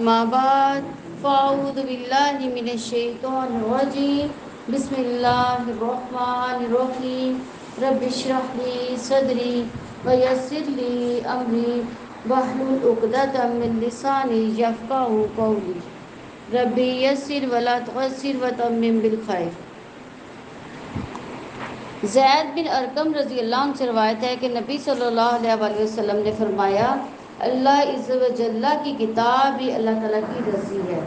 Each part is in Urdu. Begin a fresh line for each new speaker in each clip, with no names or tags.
ما بعد فاعوذ باللہ من الشیطان الرجیم بسم اللہ الرحمن الرحیم رب اشرح لی صدری ویسر لی امری واحلل عقدۃ من لسانی یفقہوا قولی ربی یسر ولا تعسر وتمم بالخیر۔ زید بن ارقم رضی اللہ عنہ سے روایت ہے کہ نبی صلی اللہ علیہ وآلہ وسلم نے فرمایا، اللہ عز و جل کی کتاب ہی اللہ تعالیٰ کی رسی ہے،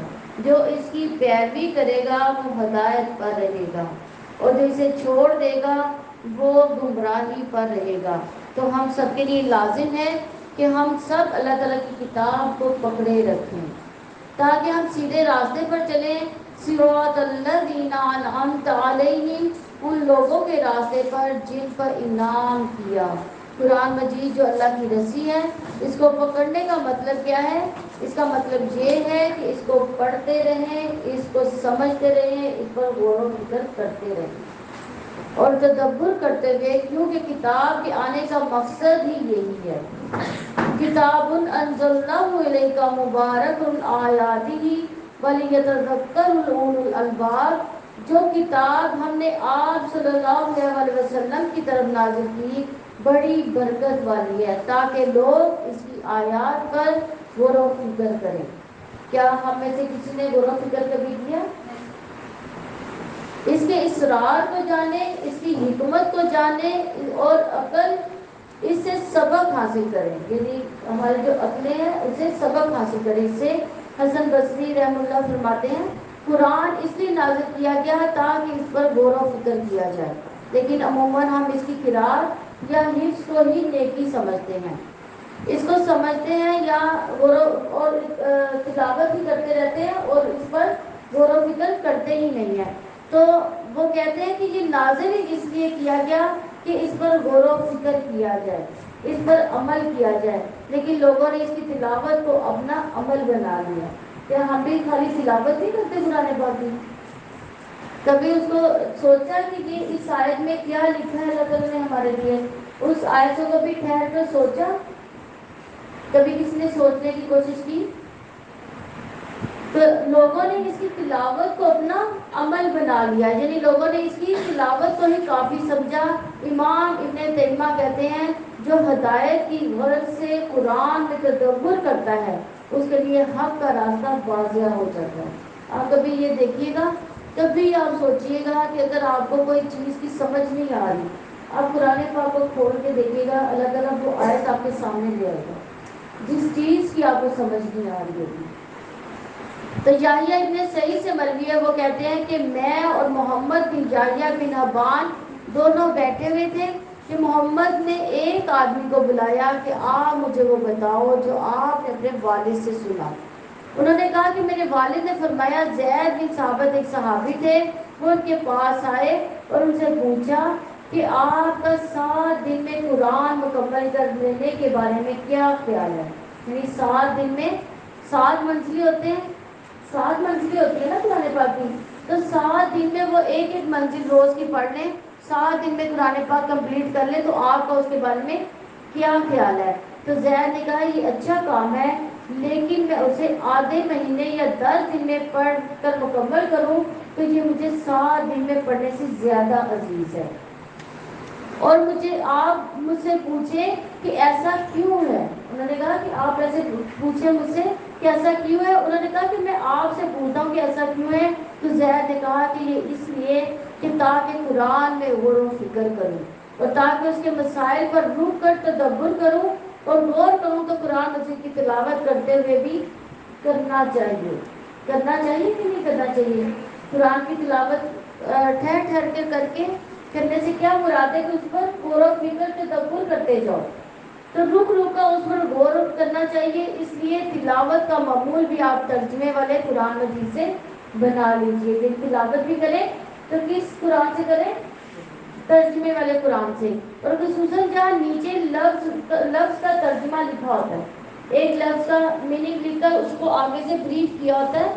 جو اس کی پیروی کرے گا وہ ہدایت پر رہے گا اور جو اسے چھوڑ دے گا وہ گمراہی پر رہے گا۔ تو ہم سب کے لیے لازم ہے کہ ہم سب اللہ تعالیٰ کی کتاب کو پکڑے رکھیں تاکہ ہم سیدھے راستے پر چلیں، صراط الذین انعمت علیہم، ان لوگوں کے راستے پر جن پر انعام کیا۔ قرآن مجید جو اللہ کی رسی ہے، اس کو پکڑنے کا مطلب کیا ہے؟ اس کا مطلب یہ ہے کہ اس کو پڑھتے رہیں، اس کو سمجھتے رہیں، اس پر غور و فکر کرتے رہیں اور تدبر کرتے ہوئے، کیونکہ کتاب کے آنے کا مقصد ہی یہی ہے۔ کتاب انزلناہ الیک مبارک آیاتہ ولیتذکر اولو الالباب، جو کتاب ہم نے آپ صلی اللہ علیہ وسلم کی طرف نازل کی بڑی برکت والی ہے تاکہ لوگ اس کی آیات پر غور و فکر کریں۔ کیا ہم میں سے کسی نے غور و فکر کبھی کیا؟ اس کے اسرار کو جانیں، اس کی حکمت کو جانیں اور عقل اس سے سبق حاصل کریں، یعنی ہماری جو عقلیں ہیں اس سے سبق حاصل کریں۔ اس سے حسن بصری رحم اللہ فرماتے ہیں، قرآن اس لیے نازل کیا گیا تاکہ اس پر غور و فکر کیا جائے، لیکن عموماً ہم اس کی قرأت یا حفظ کو ہی نیکی سمجھتے ہیں، اس کو سمجھتے ہیں یا اور تلاوت ہی کرتے رہتے ہیں اور اس پر غور و فکر کرتے ہی نہیں ہیں۔ تو وہ کہتے ہیں کہ یہ نازل ہی اس لیے کیا گیا کہ اس پر غور و فکر کیا جائے، اس پر عمل کیا جائے، لیکن لوگوں نے اس کی تلاوت کو اپنا عمل بنا لیا۔ کیا ہم بھی خالی تلاوت نہیں کرتے قرآن پاک کی؟ کبھی اس کو سوچا کہ یہ اس آیت میں کیا لکھا ہے اللہ تعالیٰ نے ہمارے لیے؟ اس آیت کو کبھی ٹھہر کر سوچا؟ کبھی کسی نے سوچنے کی کوشش کی؟ تو لوگوں نے اس کی تلاوت کو اپنا عمل بنا لیا، یعنی لوگوں نے اس کی تلاوت کو ہی کافی سمجھا۔ امام ابن تیمیہ کہتے ہیں، جو ہدایت کی غرض سے قرآن میں تدبر کرتا ہے اس کے لیے حق کا راستہ واضح ہو جاتا ہے۔ آپ کبھی یہ دیکھیے گا، کبھی آپ سوچئے گا کہ اگر آپ کو کوئی چیز کی سمجھ نہیں آ رہی، آپ قرآن پاک کو کھول کے دیکھیے گا، اللہ تعالیٰ وہ آیت آپ کے سامنے لے آئے گا جس چیز کی آپ کو سمجھ نہیں آ رہی ہوگی۔ تو یحییٰ ابن سعید سے مروی ہے، وہ کہتے ہیں کہ میں اور محمد بن یحییٰ بن حبان دونوں بیٹھے ہوئے تھے کہ محمد نے ایک آدمی کو بلایا کہ آپ مجھے وہ بتاؤ جو آپ نے اپنے والد سے سنا۔ انہوں نے کہا کہ میرے والد نے فرمایا، زید بن ثابت ایک صحابی تھے، وہ ان کے پاس آئے اور ان سے پوچھا کہ آپ کا 7 دن میں قرآن مکمل کر لینے کے بارے میں کیا خیال ہے؟ یعنی 7 دن میں 7 منزلیں ہوتے ہیں، 7 منزلیں ہوتی ہیں نا قرآن پاک کی، تو 7 دن میں وہ ایک ایک منزل روز کی پڑھ لیں، 7 دن میں قرآن پاک کمپلیٹ کر لیں، تو آپ کا اس کے بارے میں کیا خیال ہے؟ تو زید نے کہا یہ اچھا کام ہے، لیکن میں اسے آدھے مہینے یا 10 دن میں پڑھ کر مکمل کروں تو یہ مجھے 7 دن میں پڑھنے سے زیادہ عزیز ہے۔ اور آپ مجھ سے پوچھیں کہ ایسا کیوں ہے؟ انہوں نے کہا کہ آپ ایسے پوچھیں مجھ سے کہ ایسا کیوں ہے؟ انہوں نے کہا کہ میں آپ سے پوچھتا ہوں کہ ایسا کیوں ہے؟ تو زید نے کہا کہ یہ اس لیے کہ تاکہ قرآن میں غور و فکر کروں اور تاکہ اس کے مسائل پر رک کر تدبر کروں اور غور کروں، تو قرآن مجید کی تلاوت کرتے ہوئے بھی کرنا چاہیے۔ کرنا چاہیے کہ نہیں کرنا چاہیے؟ قرآن کی تلاوت ٹھہر ٹھہر کے کرنے سے کیا مراد ہے کہ اس پر غور و فکر تدبر کرتے جاؤ، تو رک رک کر اس پر غور کرنا چاہیے۔ اس لیے تلاوت کا معمول بھی آپ ترجمے والے قرآن مجید سے بنا لیجئے، کہ تلاوت بھی کریں تو کس قرآن سے کریں؟ ترجمے والے قرآن سے، اور خصوصاً جہاں نیچے لفظ کا ترجمہ لکھا ہوتا ہے، ایک لفظ کا میننگ لکھ کر اس کو آگے سے بریف کیا ہوتا ہے،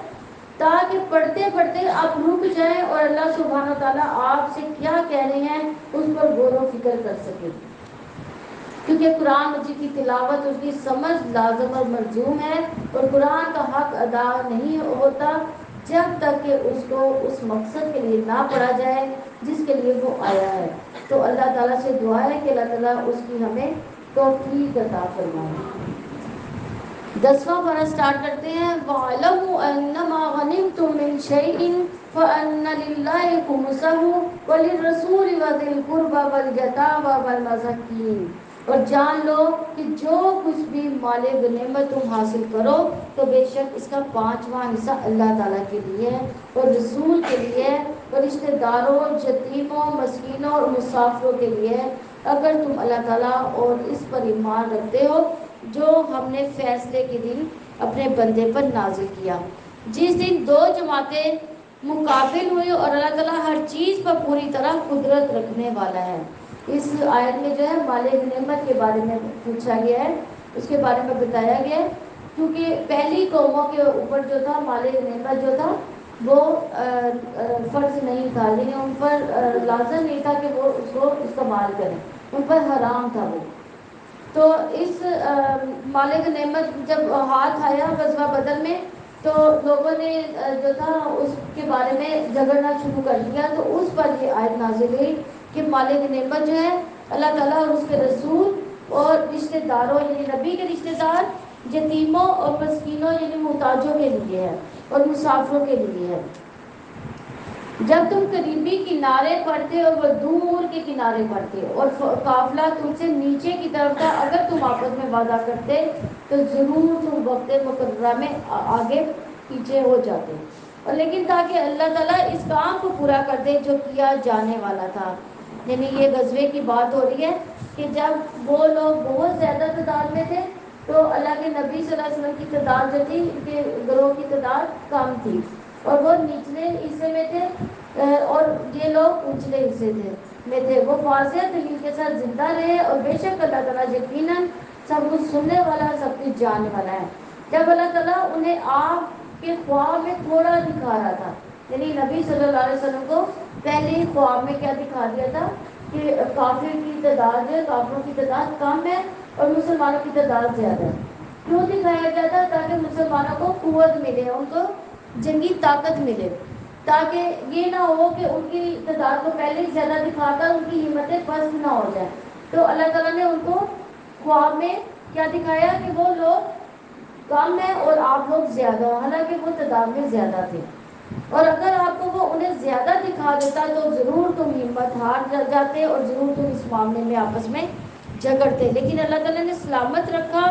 تاکہ پڑھتے پڑھتے آپ رک جائیں اور اللہ سبحانہ و تعالیٰ آپ سے کیا کہہ رہے ہیں اس پر غور و فکر کر سکیں۔ کیونکہ قرآن مجید کی تلاوت اس کی سمجھ لازم اور ملزوم ہے، اور قرآن کا حق ادا نہیں ہوتا جب تک کہ اس کو اس مقصد کے لیے نہ پڑھا جائے جس کے لیے وہ آیا ہے۔ تو اللہ تعالیٰ سے دعا ہے کہ اللہ تعالیٰ اس کی ہمیں توفیق عطا فرمائے۔ 10واں پارہ سٹارٹ کرتے ہیں۔ وَاعْلَمُوا أَنَّمَا غَنِمْتُم مِّن شَيْءٍ فَأَنَّ لِلَّهِ خُمُسَهُ وَلِلرَّسُولِ وَذِي الْقُرْبَى وَالْيَتَامَى وَالْمَسَاكِينِ، اور جان لو کہ جو کچھ بھی مال غنیمت تم حاصل کرو تو بے شک اس کا 5واں حصہ اللہ تعالیٰ کے لیے ہے اور رسول کے لیے ہے اور رشتہ داروں، یتیموں، مسکینوں اور مسافروں کے لیے ہے، اگر تم اللہ تعالیٰ اور اس پر ایمان رکھتے ہو جو ہم نے فیصلے کے دن اپنے بندے پر نازل کیا، جس دن دو جماعتیں مقابل ہوئی اور اللہ تعالیٰ ہر چیز پر پوری طرح قدرت رکھنے والا ہے۔ اس آیت میں جو ہے مال غنیمت کے بارے میں پوچھا گیا ہے، اس کے بارے میں بتایا گیا ہے، کیونکہ پہلی قوموں کے اوپر جو تھا مال غنیمت جو تھا وہ فرض نہیں تھا، یعنی ان پر لازم نہیں تھا کہ وہ اس کو استعمال کریں، ان پر حرام تھا وہ۔ تو اس مال غنیمت جب ہاتھ آیا غزوہ بدر میں تو لوگوں نے جو تھا اس کے بارے میں جھگڑنا شروع کر دیا، تو اس پر یہ آیت نازل ہوئی کہ مال غنیمت جو ہے اللہ تعالیٰ اور اس کے رسول اور رشتہ داروں یعنی نبی کے رشتہ دار، یتیموں اور مسکینوں یعنی محتاجوں کے لیے ہے اور مسافروں کے لیے ہے۔ جب تم قریبی کنارے پر تھے اور وہ دور کے کنارے پر تھے اور قافلہ تم سے نیچے کی طرف تھا، اگر تم آپس میں وعدہ کرتے تو ضرور تم وقت مقررہ میں آگے پیچھے ہو جاتے، اور لیکن تاکہ اللہ تعالیٰ اس کام کو پورا کر دے جو کیا جانے والا تھا، یعنی یہ غزوے کی بات ہو رہی ہے کہ جب وہ لوگ بہت زیادہ تعداد میں تھے تو اللہ کے نبی صلی اللہ علیہ وسلم کی تعداد جو تھی ان کے گروہ کی تعداد کم تھی اور وہ نچلے حصے میں تھے اور یہ لوگ اونچلے حصے میں تھے۔ وہ واضح دلیل کے ساتھ زندہ رہے اور بے شک اللہ تعالیٰ یقیناً سب کچھ سننے والا، سب کچھ جاننے والا ہے۔ جب اللہ تعالیٰ انہیں آپ کے خواب میں تھوڑا دکھا رہا تھا، یعنی نبی صلی اللہ علیہ وسلم کو پہلے خواب میں کیا دکھا دیا تھا کہ کافر کی تعداد ہے، کافروں کی تعداد کم ہے اور مسلمانوں کی تعداد زیادہ ہے۔ کیوں دکھایا گیا تھا؟ تاکہ مسلمانوں کو قوت ملے، ان کو جنگی طاقت ملے، تاکہ یہ نہ ہو کہ ان کی تعداد کو پہلے ہی زیادہ دکھا کر ان کی ہمتیں پست نہ ہو جائیں۔ تو اللہ تعالیٰ نے ان کو خواب میں کیا دکھایا کہ وہ لوگ کم ہیں اور آپ لوگ زیادہ، حالانکہ وہ تعداد میں زیادہ تھے، اور اگر آپ کو وہ انہیں زیادہ دکھا دیتا تو ضرور تم ہمت ہار جاتے اور ضرور تم اس معاملے میں آپس میں جھگڑتے، لیکن اللہ تعالیٰ نے سلامت رکھا۔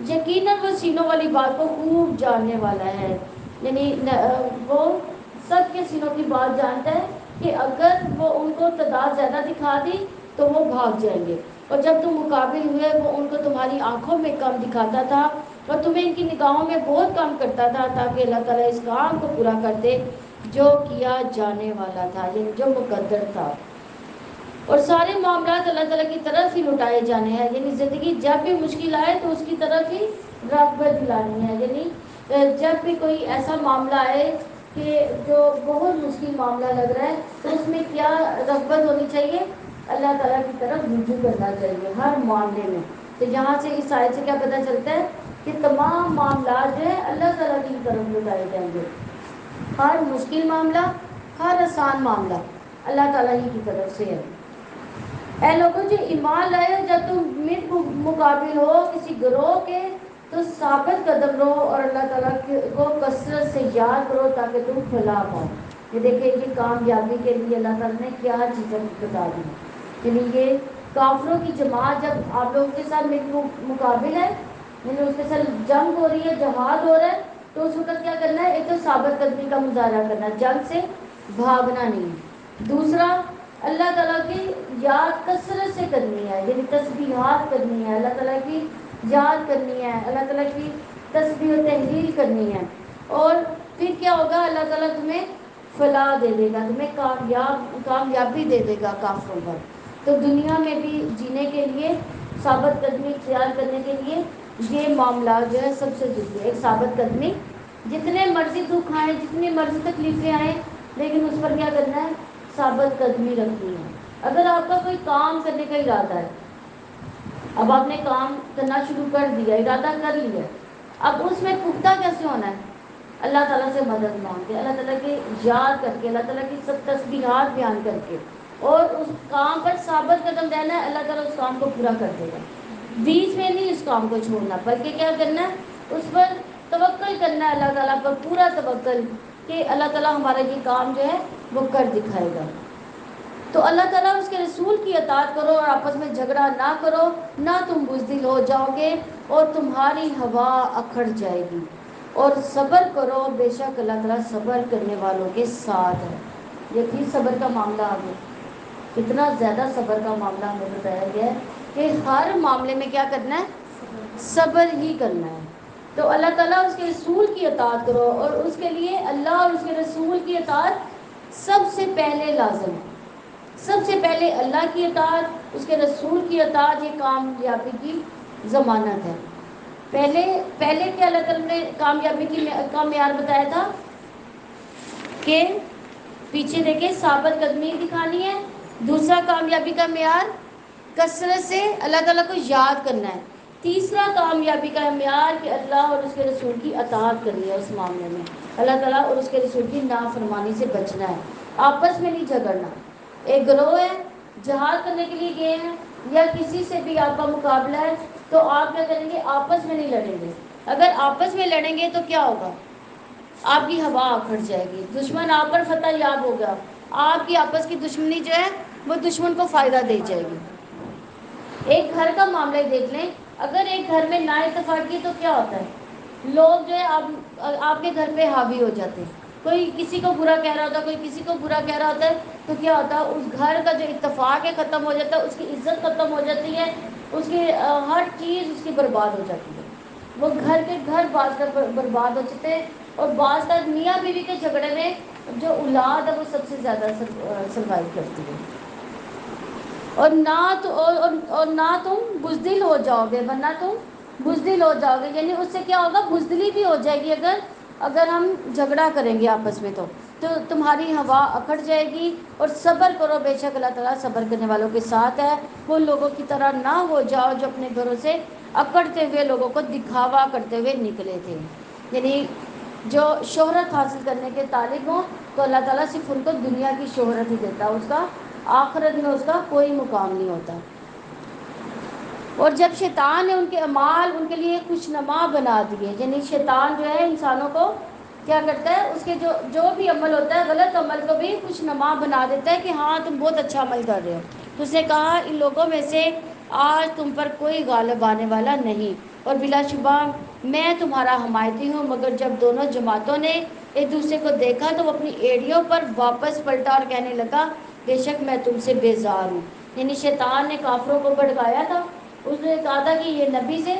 یقیناً وہ سینوں والی بات کو خوب جاننے والا ہے، یعنی وہ سب کے سینوں کی بات جانتا ہے کہ اگر وہ ان کو تعداد زیادہ دکھا دی تو وہ بھاگ جائیں گے، اور جب تم مقابل ہوئے وہ ان کو تمہاری آنکھوں میں کم دکھاتا تھا اور تمہیں ان کی نگاہوں میں بہت کم کرتا تھا، تاکہ اللہ تعالیٰ اس کام کو پورا کر دے جو کیا جانے والا تھا، یعنی جو مقدر تھا۔ اور سارے معاملات اللہ تعالیٰ کی طرف ہی لوٹائے جانے ہیں، یعنی زندگی جب بھی مشکل آئے تو اس کی طرف ہی رغبت دلانی ہے، یعنی جب بھی کوئی ایسا معاملہ آئے کہ جو بہت مشکل معاملہ لگ رہا ہے تو اس میں کیا رغبت ہونی چاہیے؟ اللہ تعالیٰ کی طرف رجوع کرنا چاہیے ہر معاملے میں۔ تو یہاں سے اس آیت سے کیا پتہ چلتا ہے کہ تمام معاملات جو ہے اللہ تعالیٰ کی طرف لوٹائے جائیں گے، ہر مشکل معاملہ، ہر آسان معاملہ اللہ تعالیٰ ہی کی طرف سے ہے۔ اے لوگوں جو ایمان لائے ہو، جب تم مقابل ہو کسی گروہ کے تو ثابت قدم رہو اور اللہ تعالیٰ کو کثرت سے یاد کرو تاکہ تم فلاح پاؤ۔ یہ دیکھیں یہ کامیابی کے لیے اللہ تعالیٰ نے کیا چیزیں بتا دی، یعنی یہ کافروں کی جماعت جب آپ لوگوں کے ساتھ مقابل ہے، یعنی اس کے ساتھ جنگ ہو رہی ہے، جہاد ہو رہا ہے، تو اس وقت کیا کرنا ہے؟ ایک تو ثابت قدمی کا مظاہرہ کرنا، جنگ سے بھاگنا نہیں۔ دوسرا اللہ تعالیٰ کی یاد کثرت سے کرنی ہے، یعنی تسبیحات کرنی ہے، اللہ تعالیٰ کی یاد کرنی ہے، اللہ تعالیٰ کی تسبیح و تحلیل کرنی ہے، اور پھر کیا ہوگا؟ اللہ تعالیٰ تمہیں فلاح دے دے گا، تمہیں کامیابی دے دے گا کافروں پر۔ تو دنیا میں بھی جینے کے لیے، ثابت قدمی اختیار کرنے کے لیے یہ معاملات جو ہے سب سے ضروری ہے۔ ایک ثابت قدمی، جتنے مرضی دکھ آئیں، جتنی مرضی تکلیفیں آئیں، لیکن اس پر کیا کرنا ہے؟ ثابت قدمی رکھنی ہے۔ اگر آپ کا کوئی کام کرنے کا ارادہ ہے اب آپ نے کام کرنا شروع کر دیا، ارادہ کر لیا، اب اس میں پختہ کیسے ہونا ہے؟ اللہ تعالیٰ سے مدد مانگ کے، اللہ تعالیٰ کے یاد کر کے، اللہ تعالیٰ کی سب تسبیحات بیان کر کے، اور اس کام پر ثابت قدم رہنا ہے، اللہ تعالیٰ اس کام کو پورا کر دے گا۔ بیچ میں نہیں اس کام کو چھوڑنا، بلکہ کیا کرنا ہے؟ اس پر توکل کرنا ہے، اللہ تعالیٰ پر پورا توکل، کہ اللہ تعالیٰ ہمارا یہ کام جو ہے وہ کر دکھائے گا۔ تو اللہ تعالیٰ اس کے رسول کی اطاعت کرو اور آپس میں جھگڑا نہ کرو، نہ تم بزدل ہو جاؤ گے اور تمہاری ہوا اکھڑ جائے گی، اور صبر کرو، بے شک اللہ تعالیٰ صبر کرنے والوں کے ساتھ ہے۔ یہ پھر صبر کا معاملہ آ گیا، اتنا زیادہ صبر کا معاملہ ہمیں بتایا گیا ہے کہ ہر معاملے میں کیا کرنا ہے؟ صبر ہی کرنا ہے۔ تو اللہ تعالیٰ اس کے رسول کی اطاعت کرو، اور اس کے لیے اللہ اور اس کے رسول کی اطاعت سب سے پہلے لازم ہے۔ سب سے پہلے اللہ کی اطاعت، اس کے رسول کی اطاعت، یہ کامیابی کی ضمانت ہے۔ پہلے کہ اللہ تعالیٰ نے کامیابی کا معیار بتایا تھا کہ پیچھے دیکھیں ثابت قدمی دکھانی ہے، دوسرا کامیابی کا معیار کثرت سے اللہ تعالیٰ کو یاد کرنا ہے، تیسرا کامیابی کا معیار کہ اللہ اور اس کے رسول کی اطاعت کرنی ہے، اس معاملے میں اللہ تعالیٰ اور اس کے رسول کی نافرمانی سے بچنا ہے، آپس میں نہیں جھگڑنا۔ ایک گروہ ہے، جہاد کرنے کے لیے گئے ہیں، یا کسی سے بھی آپ کا مقابلہ ہے، تو آپ کیا کریں گے؟ آپس میں نہیں لڑیں گے۔ اگر آپس میں لڑیں گے تو کیا ہوگا؟ آپ کی ہوا اکھڑ جائے گی، دشمن آپ پر فتح یاب ہوگا، آپ کی آپس کی دشمنی جو ہے وہ دشمن کو فائدہ دے جائے گی۔ ایک گھر کا معاملہ ہی دیکھ لیں، اگر ایک گھر میں نا اتفاقی تو کیا ہوتا ہے؟ لوگ جو ہے آپ کے گھر پہ حاوی ہو جاتے ہیں، کوئی کسی کو برا کہہ رہا ہوتا ہے، کوئی کسی کو برا کہہ رہا ہوتا ہے، تو کیا ہوتا ہے؟ اس گھر کا جو اتفاق ہے ختم ہو جاتا ہے، اس کی عزت ختم ہو جاتی ہے، اس کی ہر چیز اس کی برباد ہو جاتی ہے، وہ گھر کے گھر بعض کا برباد ہو جاتے ہیں، اور بعض کا میاں بیوی کے جھگڑے میں جو اولاد ہے وہ سب سے زیادہ سروائیو کرتی ہے۔ اور نہ تم بزدل ہو جاؤ گے، ورنہ تم بزدل ہو جاؤ گے، یعنی اس سے کیا ہوگا؟ بزدلی بھی ہو جائے گی، اگر ہم جھگڑا کریں گے آپس میں تو تمہاری ہوا اکھڑ جائے گی، اور صبر کرو، بے شک اللہ تعالیٰ صبر کرنے والوں کے ساتھ ہے۔ وہ لوگوں کی طرح نہ ہو جاؤ جو اپنے گھروں سے اکڑتے ہوئے لوگوں کو دکھاوا کرتے ہوئے نکلے تھے، یعنی جو شہرت حاصل کرنے کے طالب ہوں تو اللہ تعالیٰ صرف ان کو دنیا کی شہرت ہی دیتا ہے، اس کا آخرت میں اس کا کوئی مقام نہیں ہوتا۔ اور جب شیطان نے ان کے اعمال ان کے لیے خوشنما بنا دیے، یعنی شیطان جو ہے انسانوں کو کیا کرتا ہے؟ اس کے جو بھی عمل ہوتا ہے، غلط عمل کو بھی خوشنما بنا دیتا ہے کہ ہاں تم بہت اچھا عمل کر رہے ہو۔ تو اس نے کہا ان لوگوں میں سے آج تم پر کوئی غالب آنے والا نہیں، اور بلا شبہ میں تمہارا حمایتی ہوں۔ مگر جب دونوں جماعتوں نے ایک دوسرے کو دیکھا تو وہ اپنی ایڑیوں پر واپس پلٹا اور کہنے لگا بے شک میں تم سے بیزار ہوں۔ یعنی شیطان نے کافروں کو بھڑکایا تھا، اس نے کہا تھا کہ یہ نبی سے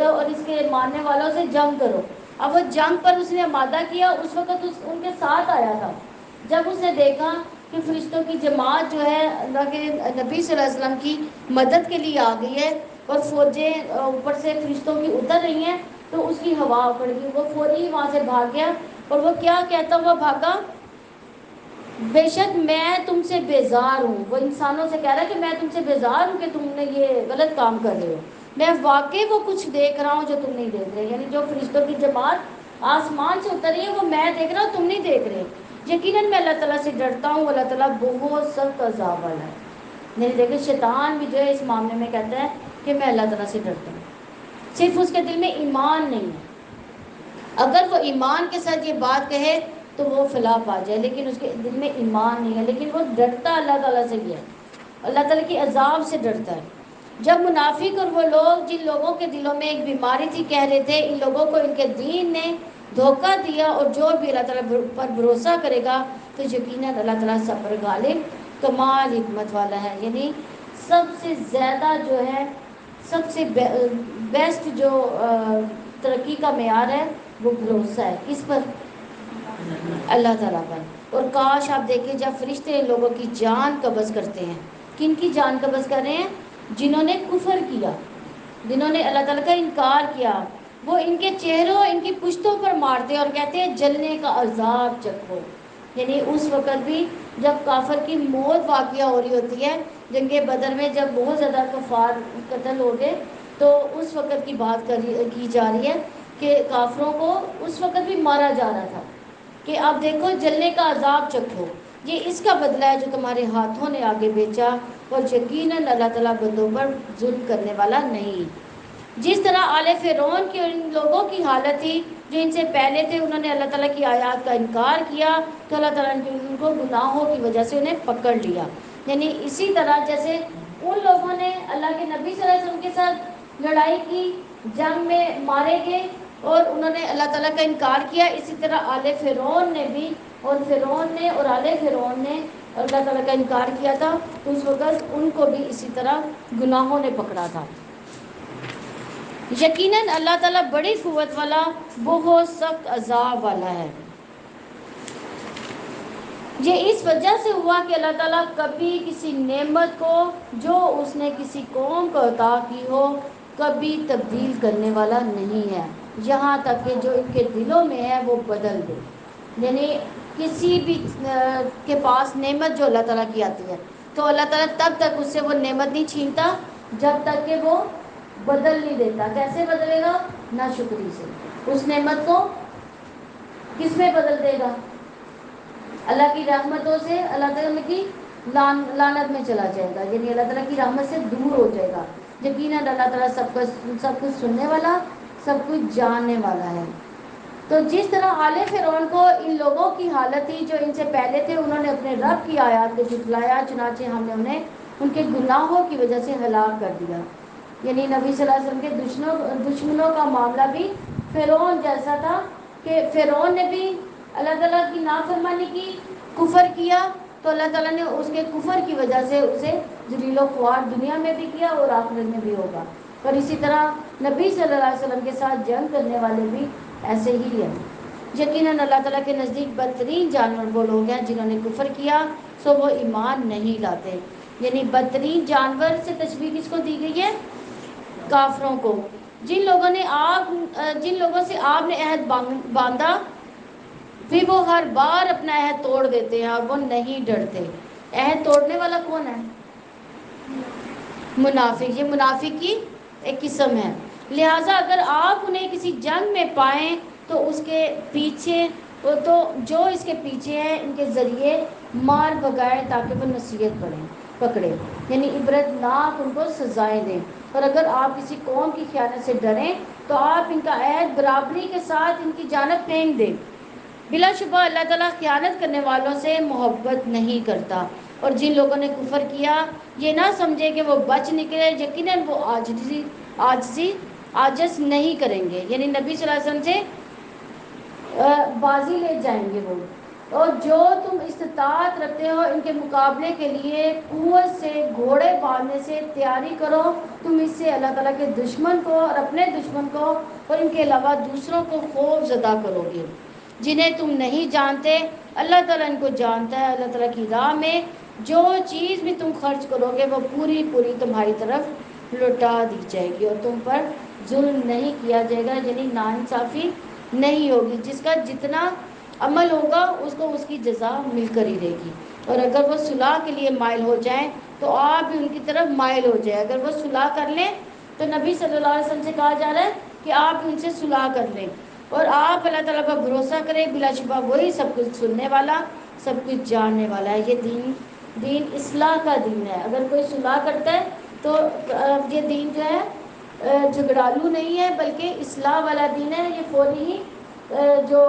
اور اس کے ماننے والوں سے جنگ کرو۔ اب وہ جنگ پر اس نے آمادہ کیا، اس وقت ان کے ساتھ آیا تھا، جب اس نے دیکھا کہ فرشتوں کی جماعت جو ہے اللہ کے نبی صلی اللہ علیہ وسلم کی مدد کے لیے آ گئی ہے، اور فوجیں اوپر سے فرشتوں کی اتر رہی ہیں، تو اس کی ہوا اکھڑ گئی، وہ فوری وہاں سے بھاگ گیا، اور وہ کیا کہتا ہوا بھاگا؟ بے شک میں تم سے بیزار ہوں۔ وہ انسانوں سے کہہ رہا ہے کہ میں تم سے بیزار ہوں کہ تم نے یہ غلط کام کر رہے ہو، میں واقعی وہ کچھ دیکھ رہا ہوں جو تم نہیں دیکھ رہے، یعنی جو فرشتوں کی جماعت آسمان سے اتر رہی ہے وہ میں دیکھ رہا ہوں، تم نہیں دیکھ رہے۔ یقیناً میں اللہ تعالیٰ سے ڈرتا ہوں، اللہ تعالیٰ بہت سخت عذاب والا ہے۔ نہیں دیکھیں شیطان بھی جو ہے اس معاملے میں کہتا ہے کہ میں اللہ تعالیٰ سے ڈرتا ہوں، صرف اس کے دل میں ایمان نہیں ہے۔ اگر وہ ایمان کے ساتھ یہ بات کہے تو وہ فلاح پا جائے، لیکن اس کے دل میں ایمان نہیں ہے، لیکن وہ ڈرتا اللہ تعالیٰ سے بھی ہے، اللہ تعالیٰ کی عذاب سے ڈرتا ہے۔ جب منافق اور وہ لوگ جن لوگوں کے دلوں میں ایک بیماری تھی کہہ رہے تھے ان لوگوں کو ان کے دین نے دھوکہ دیا، اور جو بھی اللہ تعالیٰ پر بھروسہ کرے گا تو یقیناً اللہ تعالیٰ سب پر غالب کمال حکمت والا ہے، یعنی سب سے زیادہ جو ہے سب سے بیسٹ جو ترقی کا معیار ہے وہ بھروسہ ہے، کس پر؟ اللہ تعالیٰ پر۔ اور کاش آپ دیکھیں جب فرشتے ان لوگوں کی جان قبض کرتے ہیں، کن کی جان قبض کر رہے ہیں؟ جنہوں نے کفر کیا، جنہوں نے اللہ تعالیٰ کا انکار کیا، وہ ان کے چہروں ان کی پشتوں پر مارتے اور کہتے ہیں جلنے کا عذاب چکھو۔ یعنی اس وقت بھی جب کافر کی موت واقعہ ہو رہی ہوتی ہے، جنگ بدر میں جب بہت زیادہ کفار قتل ہو گئے، تو اس وقت کی بات کی جا رہی ہے کہ کافروں کو اس وقت بھی مارا جا رہا تھا کہ آپ دیکھو جلنے کا عذاب چکھو، یہ اس کا بدلہ ہے جو تمہارے ہاتھوں نے آگے بیچا، اور یقیناً اللہ تعالیٰ بندوں پر ظلم کرنے والا نہیں۔ جس طرح آل فرعون کی ان لوگوں کی حالت تھی جو ان سے پہلے تھے، انہوں نے اللہ تعالیٰ کی آیات کا انکار کیا تو اللہ تعالیٰ نے ان کو گناہوں کی وجہ سے انہیں پکڑ لیا۔ یعنی اسی طرح جیسے ان لوگوں نے اللہ کے نبی صلی اللہ علیہ وسلم کے ساتھ لڑائی کی، جنگ میں مارے گئے اور انہوں نے اللہ تعالیٰ کا انکار کیا، اسی طرح آل فرعون نے بھی، اور فرعون نے اور آل فرعون نے اللہ تعالیٰ کا انکار کیا تھا، تو اس وقت ان کو بھی اسی طرح گناہوں نے پکڑا تھا۔ یقیناً اللہ تعالیٰ بڑی قوت والا، بہت سخت عذاب والا ہے۔ یہ اس وجہ سے ہوا کہ اللہ تعالیٰ کبھی کسی نعمت کو جو اس نے کسی قوم کو عطا کی ہو کبھی تبدیل کرنے والا نہیں ہے، یہاں تک کہ جو ان کے دلوں میں ہے وہ بدل دے۔ یعنی کسی بھی کے پاس نعمت جو اللہ تعالیٰ کی آتی ہے تو اللہ تعالیٰ تب تک اس سے وہ نعمت نہیں چھینتا جب تک کہ وہ بدل نہیں دیتا۔ کیسے بدلے گا؟ ناشکری سے۔ اس نعمت کو کس میں بدل دے گا؟ اللہ کی رحمتوں سے اللہ تعالیٰ کی لعنت میں چلا جائے گا، یعنی اللہ تعالیٰ کی رحمت سے دور ہو جائے گا۔ یقیناً اللہ تعالیٰ سب کچھ سننے والا، سب کچھ جاننے والا ہے۔ تو جس طرح آل فرعون کو ان لوگوں کی حالت تھی جو ان سے پہلے تھے، انہوں نے اپنے رب کی آیات کو جھٹلایا، چنانچہ ہم نے انہیں ان کے گناہوں کی وجہ سے ہلاک کر دیا۔ یعنی نبی صلی اللہ علیہ وسلم کے دشمنوں کا معاملہ بھی فرعون جیسا تھا کہ فرعون نے بھی اللہ تعالیٰ کی نافرمانی کی، کفر کیا، تو اللہ تعالیٰ نے اس کے کفر کی وجہ سے اسے ذلیل و خوار دنیا میں بھی کیا اور آخرت میں بھی ہوگا۔ اور اسی طرح نبی صلی اللہ علیہ وسلم کے ساتھ جنگ کرنے والے بھی ایسے ہی ہیں۔ یقیناً اللہ تعالیٰ کے نزدیک بدترین جانور وہ لوگ ہیں جنہوں نے کفر کیا سو وہ ایمان نہیں لاتے۔ یعنی بدترین جانور سے تشبیہ کس کو دی گئی ہے؟ کافروں کو۔ جن لوگوں سے آپ نے عہد باندھا پھر وہ ہر بار اپنا عہد توڑ دیتے ہیں اور وہ نہیں ڈرتے۔ عہد توڑنے والا کون ہے؟ منافق۔ یہ منافق کی ایک قسم ہے۔ لہٰذا اگر آپ انہیں کسی جنگ میں پائیں تو اس کے پیچھے جو اس کے پیچھے ہیں ان کے ذریعے مار بھگائیں تاکہ وہ نصیحت پکڑیں، یعنی عبرت ناک ان کو سزائیں دیں۔ اور اگر آپ کسی قوم کی خیانت سے ڈریں تو آپ ان کا عہد برابری کے ساتھ ان کی جانب پھینک دیں۔ بلا شبہ اللہ تعالیٰ خیانت کرنے والوں سے محبت نہیں کرتا، اور جن لوگوں نے کفر کیا یہ نہ سمجھے کہ وہ بچ نکلے، یقیناً وہ عاجز نہیں کریں گے، یعنی نبی صلی اللہ علیہ وسلم سے بازی لے جائیں گے وہ۔ اور جو تم استطاعت رکھتے ہو ان کے مقابلے کے لیے قوت سے گھوڑے باندھنے سے تیاری کرو، تم اس سے اللہ تعالیٰ کے دشمن کو اور اپنے دشمن کو اور ان کے علاوہ دوسروں کو خوف زدہ کرو گے جنہیں تم نہیں جانتے۔ اللہ تعالیٰ ان کو جانتا ہے۔ اللہ تعالیٰ کی راہ میں جو چیز بھی تم خرچ کرو گے وہ پوری تمہاری طرف لوٹا دی جائے گی اور تم پر ظلم نہیں کیا جائے گا، یعنی ناانصافی نہیں ہوگی۔ جس کا جتنا عمل ہوگا اس کو اس کی جزا مل کر ہی رہے گی۔ اور اگر وہ صلح کے لیے مائل ہو جائیں تو آپ بھی ان کی طرف مائل ہو جائیں۔ اگر وہ صلح کر لیں تو نبی صلی اللہ علیہ وسلم سے کہا جا رہا ہے کہ آپ ان سے صلح کر لیں اور آپ اللہ تعالیٰ پر بھروسہ کریں، بلا شبہ وہی سب کچھ سننے والا، سب کچھ جاننے والا ہے۔ یہ دین اصلاح کا دین ہے۔ اگر کوئی صلح کرتا ہے تو یہ دین جو ہے جھگڑالو نہیں ہے بلکہ اصلاح والا دین ہے۔ یہ فوری ہی جو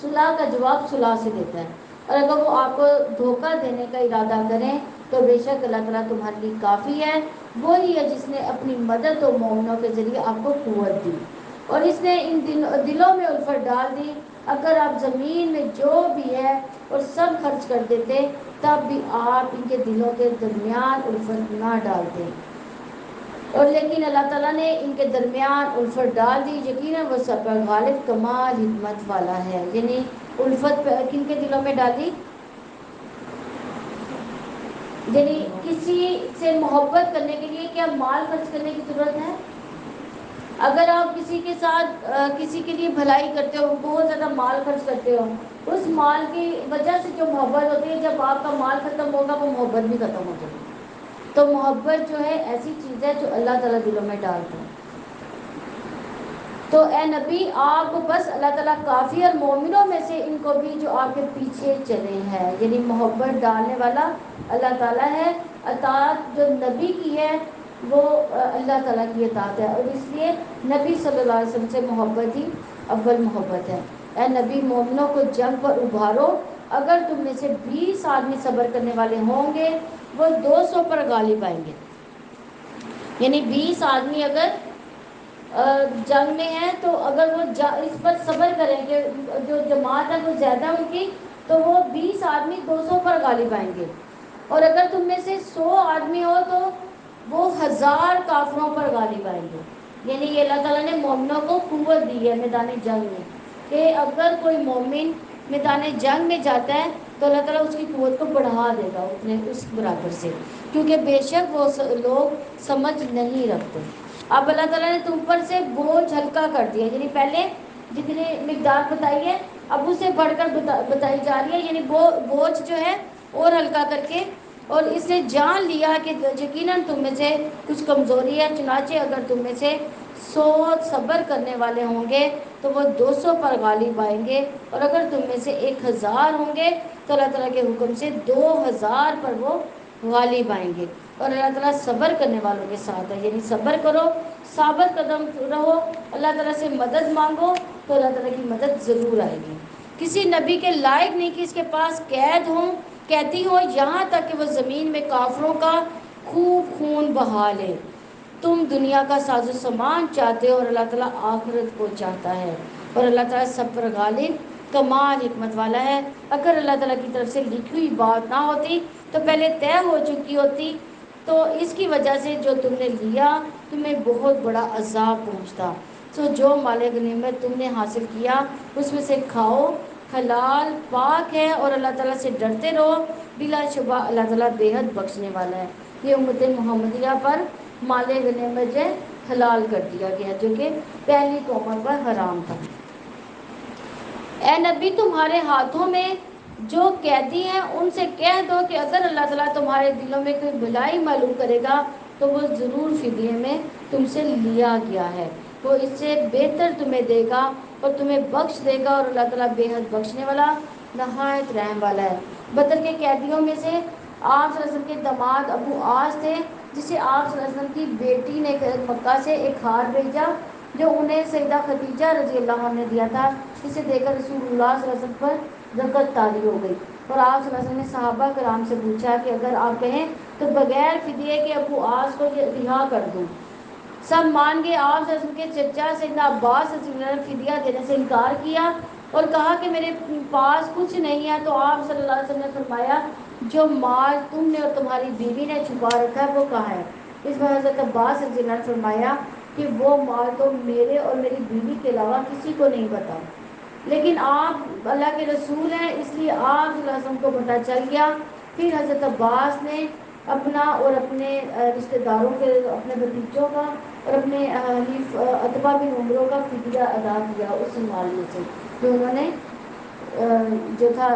صلح کا جواب صلح سے دیتا ہے، اور اگر وہ آپ کو دھوکہ دینے کا ارادہ کریں تو بے شک اللہ تعالیٰ تمہارے لیے کافی ہے۔ وہی ہے جس نے اپنی مدد و مومنوں کے ذریعے آپ کو قوت دی اور اس نے ان دلوں میں الفت ڈال دی۔ اگر آپ زمین میں جو بھی ہے اور سب خرچ کر دیتے تب بھی آپ ان کے دلوں کے درمیان الفت نہ ڈالتے، اور لیکن اللہ تعالیٰ نے ان کے درمیان الفت ڈال دی۔ یقیناً وہ سب پر غالب کمال حکمت والا ہے۔ یعنی الفت کن کے دلوں میں ڈالی؟ یعنی کسی سے محبت کرنے کے لیے کیا مال خرچ کرنے کی ضرورت ہے؟ اگر آپ کسی کے ساتھ کسی کے لیے بھلائی کرتے ہو، بہت زیادہ مال خرچ کرتے ہو، اس مال کی وجہ سے جو محبت ہوتی ہے، جب آپ کا مال ختم ہوگا وہ محبت بھی ختم ہو جائے گی. تو محبت جو ہے ایسی چیز ہے جو اللہ تعالیٰ دلوں میں ڈالتا ہے. تو اے نبی آپ بس اللہ تعالیٰ کافی، اور مومنوں میں سے ان کو بھی جو آپ کے پیچھے چلے ہیں، یعنی محبت ڈالنے والا اللہ تعالیٰ ہے. اطاعت جو نبی کی ہے وہ اللہ تعالیٰ کی اطاعت ہے، اور اس لیے نبی صلی اللہ علیہ وسلم سے محبت ہی اول محبت ہے. اے نبی مومنوں کو جنگ پر ابھارو، اگر تم میں سے 20 آدمی صبر کرنے والے ہوں گے وہ 200 پر غالب آئیں گے. یعنی 20 آدمی اگر جنگ میں ہے تو اگر وہ اس پر صبر کریں گے، جو جماعت ہے وہ زیادہ ہوگی تو وہ 20 آدمی 200 پر غالب آئیں گے. اور اگر تم میں سے 100 آدمی ہو تو وہ 1000 کافروں پر غالب آئیں گے. یعنی یہ اللہ تعالیٰ نے مومنوں کو قوت دی ہے میدان جنگ میں، کہ اگر کوئی مومن میدان جنگ میں جاتا ہے تو اللہ تعالیٰ اس کی قوت کو بڑھا دے گا اتنے اس برابر سے، کیونکہ بے شک وہ لوگ سمجھ نہیں رکھتے. اب اللہ تعالیٰ نے تم پر سے بوجھ ہلکا کر دیا، یعنی پہلے جتنی مقدار بتائی ہے اب اس سے بڑھ کر بتائی جا رہی ہے، یعنی بوجھ جو ہے اور ہلکا کر کے، اور اس نے جان لیا کہ یقیناً تم میں سے کچھ کمزوری ہے. چنانچہ اگر تم میں سے 100 صبر کرنے والے ہوں گے تو وہ 200 پر غالب آئیں گے، اور اگر تم میں سے 1000 ہوں گے تو اللہ تعالیٰ کے حکم سے 2000 پر وہ غالب آئیں گے. اور اللہ تعالیٰ صبر کرنے والوں کے ساتھ ہے، یعنی صبر کرو، ثابت قدم رہو، اللہ تعالیٰ سے مدد مانگو تو اللہ تعالیٰ کی مدد ضرور آئے گی. کسی نبی کے لائق نہیں کہ اس کے پاس قیدی ہو یہاں تک کہ وہ زمین میں کافروں کا خوب خون بہا لے. تم دنیا کا ساز و سامان چاہتے ہو اور اللہ تعالیٰ آخرت کو چاہتا ہے، اور اللہ تعالیٰ سب پر غالب کمال حکمت والا ہے. اگر اللہ تعالیٰ کی طرف سے لکھی ہوئی بات نہ ہوتی تو پہلے طے ہو چکی ہوتی، تو اس کی وجہ سے جو تم نے لیا تمہیں بہت بڑا عذاب پہنچتا. تو جو مال غنیمت تم نے حاصل کیا اس میں سے کھاؤ، حلال پاک ہے، اور اللہ تعالیٰ سے ڈرتے رہو، بلا شبہ اللہ تعالیٰ بے حد بخشنے والا ہے. یہ امت محمدیہ پر مال غنیمت جو حلال کر دیا گیا جو کہ پہلی قوموں پر حرام تھا. اے نبی تمہارے ہاتھوں میں جو قیدی ہیں ان سے کہہ دو کہ اگر اللہ تعالیٰ تمہارے دلوں میں کوئی بھلائی معلوم کرے گا تو وہ ضرور فدیے میں تم سے لیا گیا ہے، وہ اس سے بہتر تمہیں دے گا اور تمہیں بخش دے گا، اور اللہ تعالیٰ بے حد بخشنے والا نہایت رحم والا ہے. بدر کے قیدیوں میں سے آپ صلی اللہ علیہ وسلم کے داماد ابو عاص تھے، جسے آپ صلی اللہ علیہ وسلم کی بیٹی نے مکہ سے ایک ہار بھیجا جو انہیں سیدہ خدیجہ رضی اللہ عنہ نے دیا تھا، جسے دے کر رسول اللہ صلی اللہ علیہ وسلم پر رغبت طاری ہو گئی. اور آپ صلی اللہ علیہ وسلم نے صحابہ کرام سے پوچھا کہ اگر آپ کہیں تو بغیر فدیے کے ابو عاص کو رہا کر دوں. سب مان گئے. آپ صلی اللہ علیہ وسلم کے چچا سیدنا عباس رضی اللہ عنہ نے فدیہ دینے سے انکار کیا اور کہا کہ میرے پاس کچھ نہیں ہے. تو آپ صلی اللہ علیہ وسلم نے فرمایا جو مال تم نے اور تمہاری بیوی نے چھپا رکھا ہے وہ کہاں ہے؟ اس پر حضرت عباس رضی اللہ عنہ نے فرمایا کہ وہ مال تو میرے اور میری بیوی کے علاوہ کسی کو نہیں پتا، لیکن آپ اللہ کے رسول ہیں اس لیے آپ صلی اللہ علیہ وسلم کو پتہ چل گیا. پھر حضرت عباس نے اپنا اور اپنے رشتہ داروں کے، اپنے بھتیجوں کا اور اپنے حلیف عتبہ بن عمرو کا فدیہ ادا کیا اس مال میں سے جو انہوں نے جو تھا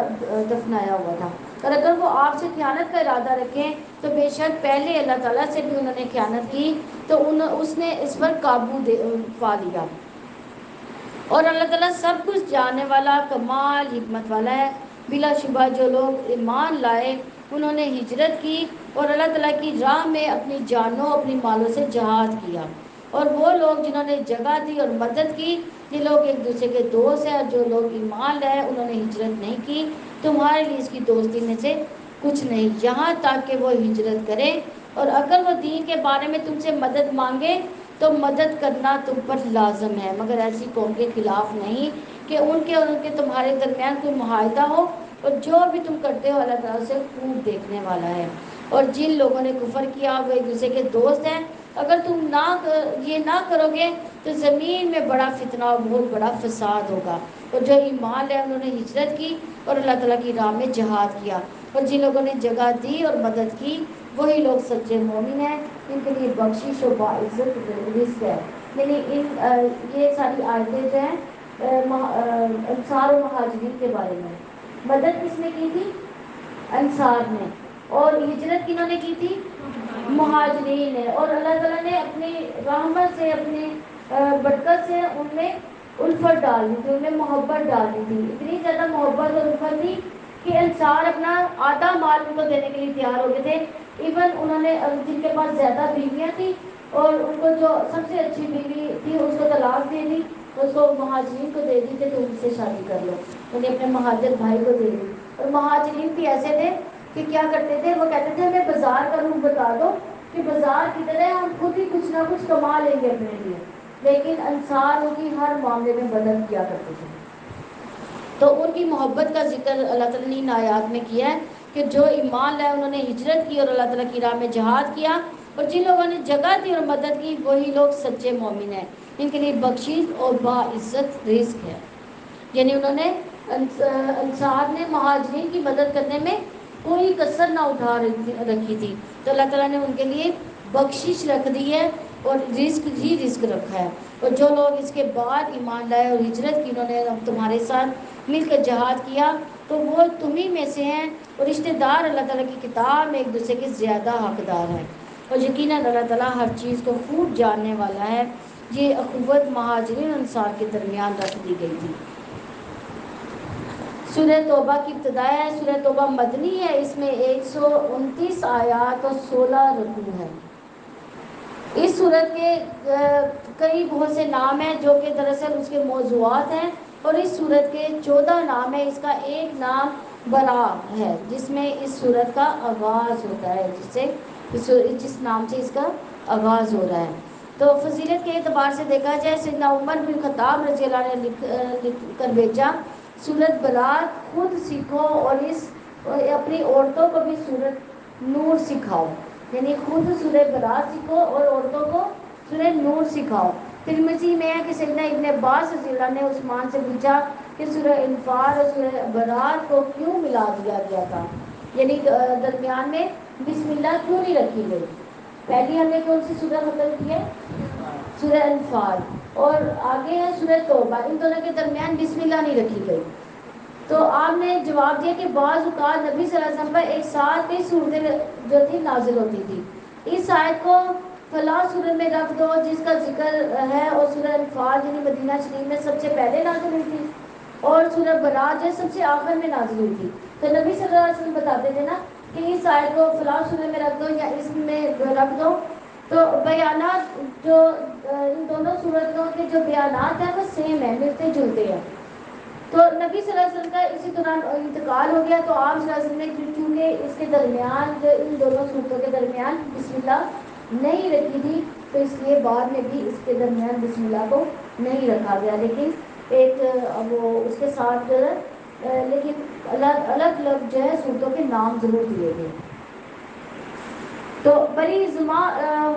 دفنایا ہوا تھا. اور اگر وہ آپ سے خیانت کا ارادہ رکھیں تو بے شک پہلے اللہ تعالیٰ سے بھی انہوں نے خیانت کی تو اس نے اس پر قابو پا لیا. اور اللہ تعالیٰ سب کچھ جاننے والا کمال حکمت والا ہے. بلا شبہ جو لوگ ایمان لائے انہوں نے ہجرت کی اور اللہ تعالیٰ کی راہ میں اپنی جانوں اپنی مالوں سے جہاد کیا، اور وہ لوگ جنہوں نے جگہ دی اور مدد کی یہ لوگ ایک دوسرے کے دوست ہیں. اور جو لوگ ایمان لائے انہوں نے ہجرت نہیں کی تمہارے لیے اس کی دوستی میں سے کچھ نہیں یہاں تک کہ وہ ہجرت کریں. اور اگر وہ دین کے بارے میں تم سے مدد مانگے تو مدد کرنا تم پر لازم ہے، مگر ایسی قوم کے خلاف نہیں کہ ان کے اور ان کے تمہارے درمیان کوئی معاہدہ ہو، اور جو بھی تم کرتے ہو اللہ تعالیٰ سے خوب دیکھنے والا ہے. اور جن لوگوں نے کفر کیا وہ ایک دوسرے کے دوست ہیں. اگر تم یہ نہ کرو گے تو زمین میں بڑا فتنہ اور بہت بڑا فساد ہوگا. اور جو ایمان ہے انہوں نے ہجرت کی اور اللہ تعالیٰ کی راہ میں جہاد کیا، اور جن لوگوں نے جگہ دی اور مدد کی وہی لوگ سچے مومن ہیں. ان کے لیے بخشش و باعزت رزق ہے. یعنی یہ ساری آیتیں جو ہیں انصار و مہاجرین کے بارے میں. مدد کس نے کی تھی؟ انصار نے. اور ہجرت کنہوں نے کی تھی؟ مہاجرین نے. اور اللہ تعالیٰ نے اپنی رحمت سے، اپنی برکت سے ان میں الفت ڈال دی تھی، ان میں محبت ڈال دی تھی. اتنی زیادہ محبت اور الفت تھی کہ انصار اپنا آدھا مال ان کو دینے کے لیے تیار ہو گئے تھے. ایون انہوں نے جن کے پاس زیادہ بیویاں تھیں اور ان کو جو سب سے اچھی بیوی تھی اس کو طلاق دے دی، اس کو مہاجرین کو دے دی کہ تم ان سے شادی کر لو. انہیں اپنے مہاجر بھائی کو دے دی. اور مہاجرین بھی ایسے تھے کہ کیا کرتے تھے، وہ کہتے تھے ہمیں بازار کا روٹ بتا دو کہ بازار کدھر ہے، ہم خود ہی کچھ نہ کچھ کما لیں گے اپنے لیے. لیکن انصار ان کی ہر معاملے میں مدد کیا کرتے تھے. تو ان کی محبت کا ذکر اللہ تعالیٰ نے ان آیات میں کیا ہے کہ جو ایمان لائے، انہوں نے ہجرت کی اور اللہ تعالیٰ کی راہ میں جہاد کیا، اور جن لوگوں نے جگہ دی اور مدد کی وہی لوگ سچے مومن ہیں. ان کے لیے بخشش اور باعزت رزق ہے. یعنی انہوں نے انصار نے مہاجرین کی مدد کرنے میں کوئی کسر نہ اٹھا رکھی تھی. تو اللہ تعالیٰ نے ان کے لیے بخشش رکھ دی ہے اور رزق ہی رزق رکھا ہے. اور جو لوگ اس کے بعد ایمان لائے اور ہجرت کی، انہوں نے تمہارے ساتھ مل کر جہاد کیا، تو وہ تمہیں میں سے ہیں. اور رشتہ دار اللہ تعالیٰ کی کتاب میں ایک دوسرے کے زیادہ حقدار ہیں. اور یقیناً اللہ تعالیٰ ہر چیز کو خوب جاننے والا ہے. یہ اخوت مہاجرین انصار کے درمیان رکھ دی گئی تھی. سورہ توبہ کی ابتدا ہے. سورہ توبہ مدنی ہے. اس میں 129 آیات اور 16 رکوع ہے. اس سورت کے کئی بہت سے نام ہیں جو کہ دراصل اس کے موضوعات ہیں. اور اس سورت کے 14 نام ہیں. اس کا ایک نام برا ہے جس میں اس سورت کا آغاز ہوتا ہے، جس نام سے اس کا آغاز ہو رہا ہے. تو فضیلت کے اعتبار سے دیکھا جائے، سیدنا عمر بن خطاب رضی اللہ عنہ نے لکھ کر بھیجا، سورت برات خود سیکھو اور اپنی عورتوں کو بھی سورت نور سکھاؤ. یعنی خود سورہ برات سیکھو اور عورتوں کو سورہ نور سکھاؤ. ترمذی میں ہے کہ سیدنا ابن عباس رضی اللہ نے عثمان سے پوچھا کہ سورہ انفال اور سورہ برات کو کیوں ملا دیا گیا تھا، یعنی درمیان میں بسم اللہ کیوں نہیں رکھی گئی. پہلی ہم نے کون سی سورہ ختم کی ہے؟ سورہ انفال. اور آگے ہے سورہ توبہ. ان دونوں کے درمیان بسم اللہ نہیں رکھی گئی. تو آپ نے جواب دیا کہ بعض اوقات نبی صلی اللہ علیہ وسلم پر ایک ساتھ کئی صورتیں جو تھی نازل ہوتی تھی. اس آیت کو فلاں سورہ میں رکھ دو جس کا ذکر ہے، اور سورہ انفال یعنی مدینہ شریف میں سب سے پہلے نازل ہوئی تھی، اور سورہ برات جو سب سے آخر میں نازل ہوئی تھی. تو نبی صلی اللہ علیہ وسلم بتاتے تھے نا کہ اس آیت کو فلاں سورہ میں رکھ دو یا اس میں رکھ دو. تو بیانات جو ان دونوں صورتوں کے جو بیانات ہیں وہ سیم ہیں، ملتے جلتے ہیں. تو نبی صلی اللہ علیہ وسلم کا اسی دوران انتقال ہو گیا، تو آپ صلی اللہ علیہ وسلم نے کیونکہ اس کے درمیان جو ان دونوں صورتوں کے درمیان بسم اللہ نہیں رکھی تھی، تو اس لیے بعد میں بھی اس کے درمیان بسم اللہ کو نہیں رکھا گیا. لیکن ایک وہ اس کے ساتھ جو ہے لیکن الگ الگ جو ہے صورتوں کے نام ضرور دیے گئے. تو بری زما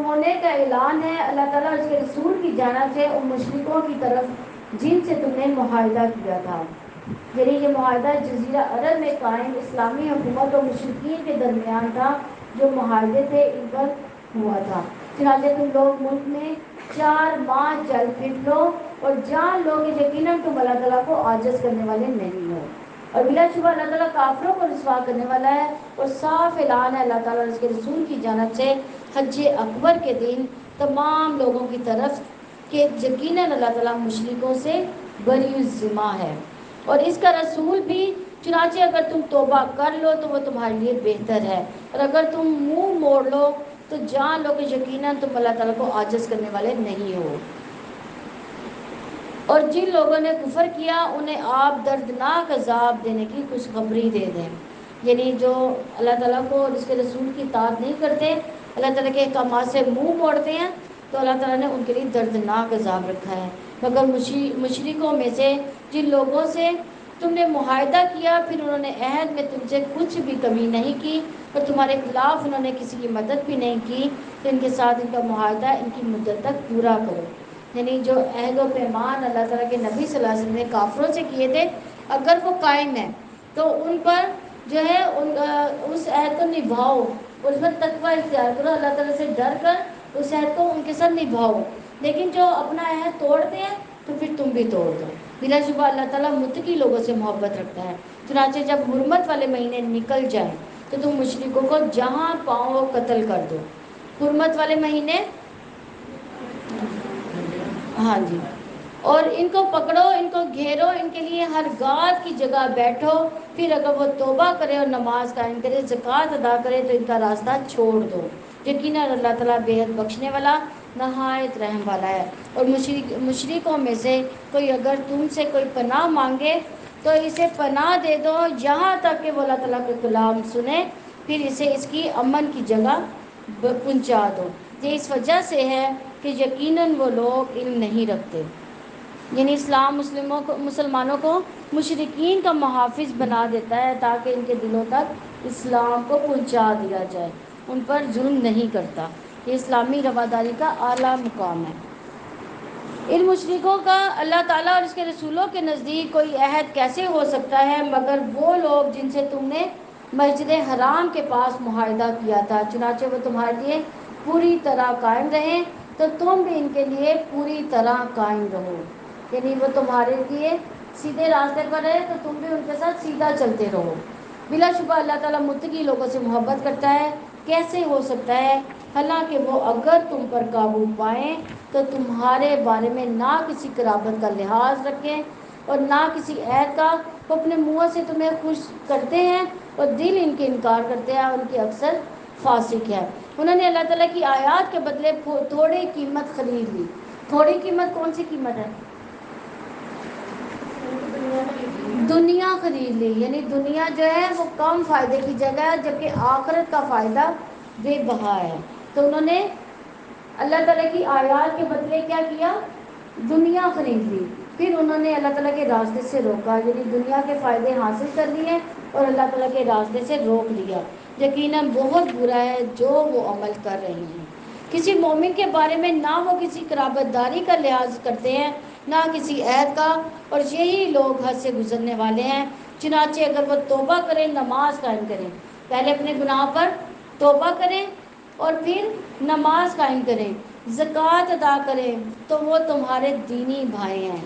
ہونے کا اعلان ہے اللہ تعالیٰ اس کے رسول کی جانب سے ان مشرکوں کی طرف جن سے تم نے معاہدہ کیا تھا. یعنی یہ معاہدہ جزیرہ عرب میں قائم اسلامی حکومت اور مشرکین کے درمیان تھا. جو معاہدے تھے ان پر ہوا تھا. چنانچہ تم لوگ ملک میں 4 ماہ چل پھر لو اور جان لو کہ یقیناً تم اللہ تعالیٰ کو عاجز کرنے والے نہیں ہو. اور بلا شبہ اللہ تعالیٰ کافروں کو رسوا کرنے والا ہے. اور صاف اعلان ہے اللہ تعالیٰ اور اس کے رسول کی جانب سے حج اکبر کے دن تمام لوگوں کی طرف کہ یقیناً اللہ تعالیٰ مشرکوں سے بری الذمہ ہے. اور اس کا رسول بھی، چنانچہ اگر تم توبہ کر لو تو وہ تمہارے لیے بہتر ہے، اور اگر تم منہ موڑ لو تو جان لو کہ یقیناً تم اللہ تعالیٰ کو عاجز کرنے والے نہیں ہو. اور جن لوگوں نے کفر کیا انہیں آپ دردناک عذاب دینے کی خوشخبری دے دیں. یعنی جو اللہ تعالیٰ کو اور اس کے رسول کی اطاعت نہیں کرتے، اللہ تعالیٰ کے احکامات سے منہ موڑتے ہیں، تو اللہ تعالیٰ نے ان کے لیے دردناک عذاب رکھا ہے. مگر مشرکوں میں سے جن لوگوں سے تم نے معاہدہ کیا پھر انہوں نے عہد میں تم سے کچھ بھی کمی نہیں کی اور تمہارے خلاف انہوں نے کسی کی مدد بھی نہیں کی، تو ان کے ساتھ ان کا معاہدہ ان کی مدت تک پورا کرو. یعنی جو عہد و پیمان اللہ تعالیٰ کے نبی صلی اللہ علیہ وسلم نے کافروں سے کیے تھے، اگر وہ قائم ہیں تو ان پر جو ہے اس عہد کو نبھاؤ، اس پر تقوی اختیار کرو، اللہ تعالیٰ سے ڈر کر اس عہد کو ان کے ساتھ نبھاؤ. لیکن جو اپنا عہد توڑتے ہیں تو پھر تم بھی توڑ دو. بلا شبہ اللہ تعالیٰ متقی لوگوں سے محبت رکھتا ہے. چنانچہ جب حرمت والے مہینے نکل جائیں تو تم مشرکوں کو جہاں پاؤ قتل کر دو. حرمت والے مہینے، ہاں جی، اور ان کو پکڑو، ان کو گھیرو، ان کے لیے ہر گات کی جگہ بیٹھو. پھر اگر وہ توبہ کرے اور نماز قائم کرے، زکوٰۃ ادا کرے تو ان کا راستہ چھوڑ دو. یقیناً اللہ تعالیٰ بے حد بخشنے والا، نہایت رحم والا ہے. اور مشرکوں میں سے کوئی اگر تم سے کوئی پناہ مانگے تو اسے پناہ دے دو، یہاں تک کہ وہ اللہ تعالیٰ کا کلام سنے، پھر اسے اس کی امن کی جگہ پہنچا دو. یہ اس وجہ سے ہے کہ یقیناً وہ لوگ علم نہیں رکھتے. یعنی اسلام مسلمانوں کو مشرکین کا محافظ بنا دیتا ہے تاکہ ان کے دلوں تک اسلام کو پہنچا دیا جائے، ان پر ظلم نہیں کرتا. یہ اسلامی رواداری کا اعلیٰ مقام ہے. ان مشرکوں کا اللہ تعالیٰ اور اس کے رسولوں کے نزدیک کوئی عہد کیسے ہو سکتا ہے مگر وہ لوگ جن سے تم نے مسجد حرام کے پاس معاہدہ کیا تھا. چنانچہ وہ تمہارے لیے پوری طرح قائم رہیں تو تم بھی ان کے لیے پوری طرح قائم رہو. یعنی وہ تمہارے لیے سیدھے راستے پر رہے تو تم بھی ان کے ساتھ سیدھا چلتے رہو. بلا شبہ اللہ تعالیٰ متقی لوگوں سے محبت کرتا ہے. کیسے ہو سکتا ہے؟ حالانکہ وہ اگر تم پر قابو پائیں تو تمہارے بارے میں نہ کسی قرابت کا لحاظ رکھیں اور نہ کسی عہد کا. وہ اپنے منہ سے تمہیں خوش کرتے ہیں اور دل ان کے انکار کرتے ہیں، اور ان کی اکثر فاسق ہے. انہوں نے اللہ تعالیٰ کی آیات کے بدلے تھوڑی قیمت خرید لی. تھوڑی قیمت کون سی قیمت ہے؟ دنیا خرید لی. یعنی دنیا جو ہے وہ کم فائدے کی جگہ ہے، جبکہ آخرت کا فائدہ بے بہا ہے. تو انہوں نے اللہ تعالیٰ کی آیات کے بدلے کیا کیا؟ دنیا خرید لی. پھر انہوں نے اللہ تعالیٰ کے راستے سے روکا، یعنی دنیا کے فائدے حاصل کر لیے اور اللہ تعالیٰ کے راستے سے روک لیا. یقیناً بہت برا ہے جو وہ عمل کر رہے ہیں. کسی مومن کے بارے میں نہ وہ کسی قرابت داری کا لحاظ کرتے ہیں نہ کسی عہد کا، اور یہی لوگ حد سے گزرنے والے ہیں. چنانچہ اگر وہ توبہ کریں، نماز قائم کریں، پہلے اپنے گناہ پر توبہ کریں اور پھر نماز قائم کریں، زکوٰۃ ادا کریں تو وہ تمہارے دینی بھائی ہیں.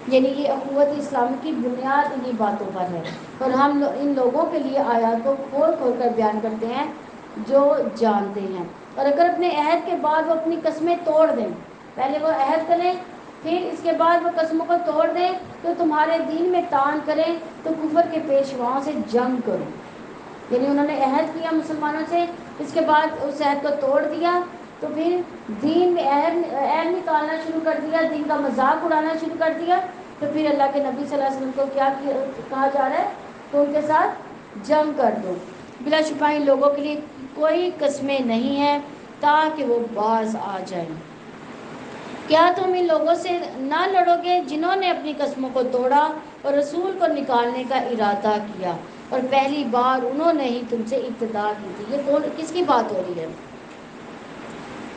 یعنی یہ اخوت اسلام کی بنیاد انہی باتوں پر ہے. اور ہم ان لوگوں کے لیے آیات کو کھول کھول کر بیان کرتے ہیں جو جانتے ہیں. اور اگر اپنے عہد کے بعد وہ اپنی قسمیں توڑ دیں، پہلے وہ عہد کریں پھر اس کے بعد وہ قسموں کو توڑ دیں تو تمہارے دین میں طعن کریں تو کفر کے پیشواؤں سے جنگ کرو. یعنی انہوں نے عہد کیا مسلمانوں سے، اس کے بعد اس عہد کو توڑ دیا تو پھر دین میں عہد نکالنا شروع کر دیا، دین کا مذاق اڑانا شروع کر دیا. تو پھر اللہ کے نبی صلی اللہ علیہ وسلم کو کیا کہا جا رہا ہے؟ تو ان کے ساتھ جنگ کر دو. بلا شبہ ان لوگوں کے لیے کوئی قسمیں نہیں ہیں تاکہ وہ باز آ جائیں. کیا تم ان لوگوں سے نہ لڑو گے جنہوں نے اپنی قسموں کو توڑا اور رسول کو نکالنے کا ارادہ کیا، اور پہلی بار انہوں نے ہی تم سے ابتدا کی تھی. یہ کس کی بات ہو رہی ہے؟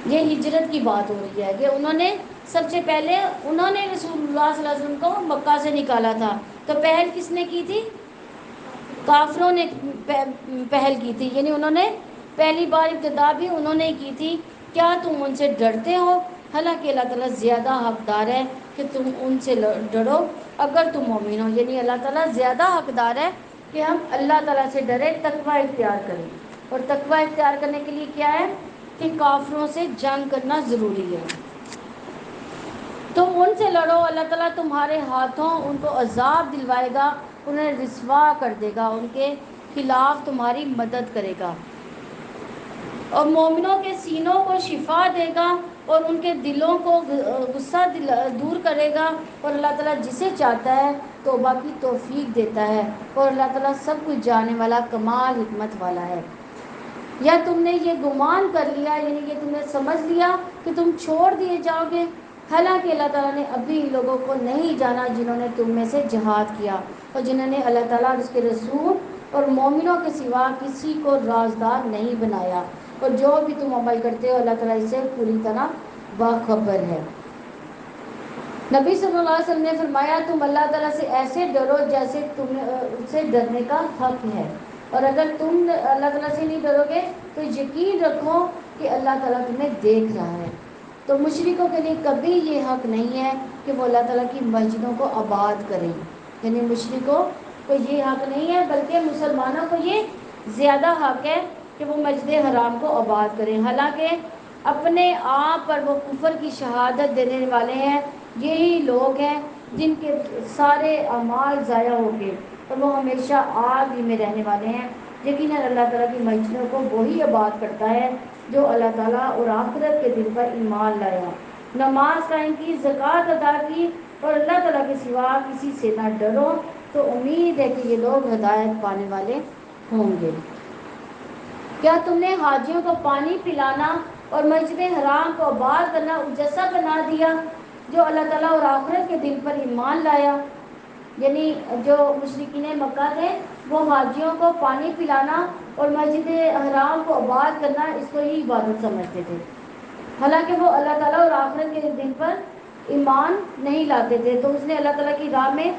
یہ ہجرت کی بات ہو رہی ہے کہ انہوں نے سب سے پہلے انہوں نے رسول اللہ صلی اللہ علیہ وسلم کو مکہ سے نکالا تھا. تو پہل کس نے کی تھی؟ کافروں نے پہل کی تھی. یعنی انہوں نے پہلی بار ابتدا بھی انہوں نے کی تھی. کیا تم ان سے ڈرتے ہو؟ حالانکہ اللہ تعالیٰ زیادہ حقدار ہے کہ تم ان سے ڈرو اگر تم مومن ہو. یعنی اللہ تعالیٰ زیادہ حقدار ہے کہ ہم اللہ تعالیٰ سے ڈرے، تقوی اختیار کریں. اور تقوی اختیار کرنے کے لیے کیا ہے کہ کافروں سے جنگ کرنا ضروری ہے. تم ان سے لڑو، اللہ تعالیٰ تمہارے ہاتھوں ان کو عذاب دلوائے گا، انہیں رسوا کر دے گا، ان کے خلاف تمہاری مدد کرے گا اور مومنوں کے سینوں کو شفا دے گا اور ان کے دلوں کو غصہ دور کرے گا. اور اللہ تعالیٰ جسے چاہتا ہے توبہ کی توفیق دیتا ہے، اور اللہ تعالیٰ سب کچھ جاننے والا کمال حکمت والا ہے. یا تم نے یہ گمان کر لیا، یعنی کہ تم نے سمجھ لیا کہ تم چھوڑ دیے جاؤ گے، حالانکہ اللہ تعالیٰ نے ابھی لوگوں کو نہیں جانا جنہوں نے تم میں سے جہاد کیا اور جنہوں نے اللہ تعالیٰ اور اس کے رسول اور مومنوں کے سوا کسی کو رازدار نہیں بنایا. اور جو بھی تم عمل کرتے ہو اللہ تعالیٰ اس سے پوری طرح باخبر ہے. نبی صلی اللہ علیہ وسلم نے فرمایا تم اللہ تعالیٰ سے ایسے ڈرو جیسے تمہیں اس سے ڈرنے کا حق ہے، اور اگر تم اللہ تعالیٰ سے نہیں ڈرو گے تو یقین رکھو کہ اللہ تعالیٰ تمہیں دیکھ رہا ہے. تو مشرکوں کے لیے کبھی یہ حق نہیں ہے کہ وہ اللہ تعالیٰ کی مسجدوں کو آباد کریں، یعنی مشرکوں کو یہ حق نہیں ہے، بلکہ مسلمانوں کو یہ زیادہ حق ہے کہ وہ مسجد حرام کو آباد کریں، حالانکہ اپنے آپ پر وہ کفر کی شہادت دینے والے ہیں۔ یہی لوگ ہیں جن کے سارے اعمال ضائع ہو گئے اور وہ ہمیشہ آگ ہی میں رہنے والے ہیں۔ یقیناً اللہ تعالیٰ کی مسجدوں کو وہی آباد کرتا ہے جو اللہ تعالیٰ اور آخرت کے دن پر ایمان لایا، نماز قائم کی، زکوٰۃ ادا کی اور اللہ تعالیٰ کے سوا کسی سے نہ ڈرو، تو امید ہے کہ یہ لوگ ہدایت پانے والے ہوں گے۔ کیا تم نے حاجیوں کو پانی پلانا اور مسجد حرام کو آباد کرنا جیسا بنا دیا جو اللہ تعالیٰ اور آخرت کے دن پر ایمان لایا؟ یعنی جو مشرکین مکہ تھے وہ حاجیوں کو پانی پلانا اور مسجد حرام کو آباد کرنا اس کو ہی عبادت سمجھتے تھے، حالانکہ وہ اللہ تعالیٰ اور آخرت کے دن پر ایمان نہیں لاتے تھے۔ تو اس نے اللہ تعالیٰ کی راہ میں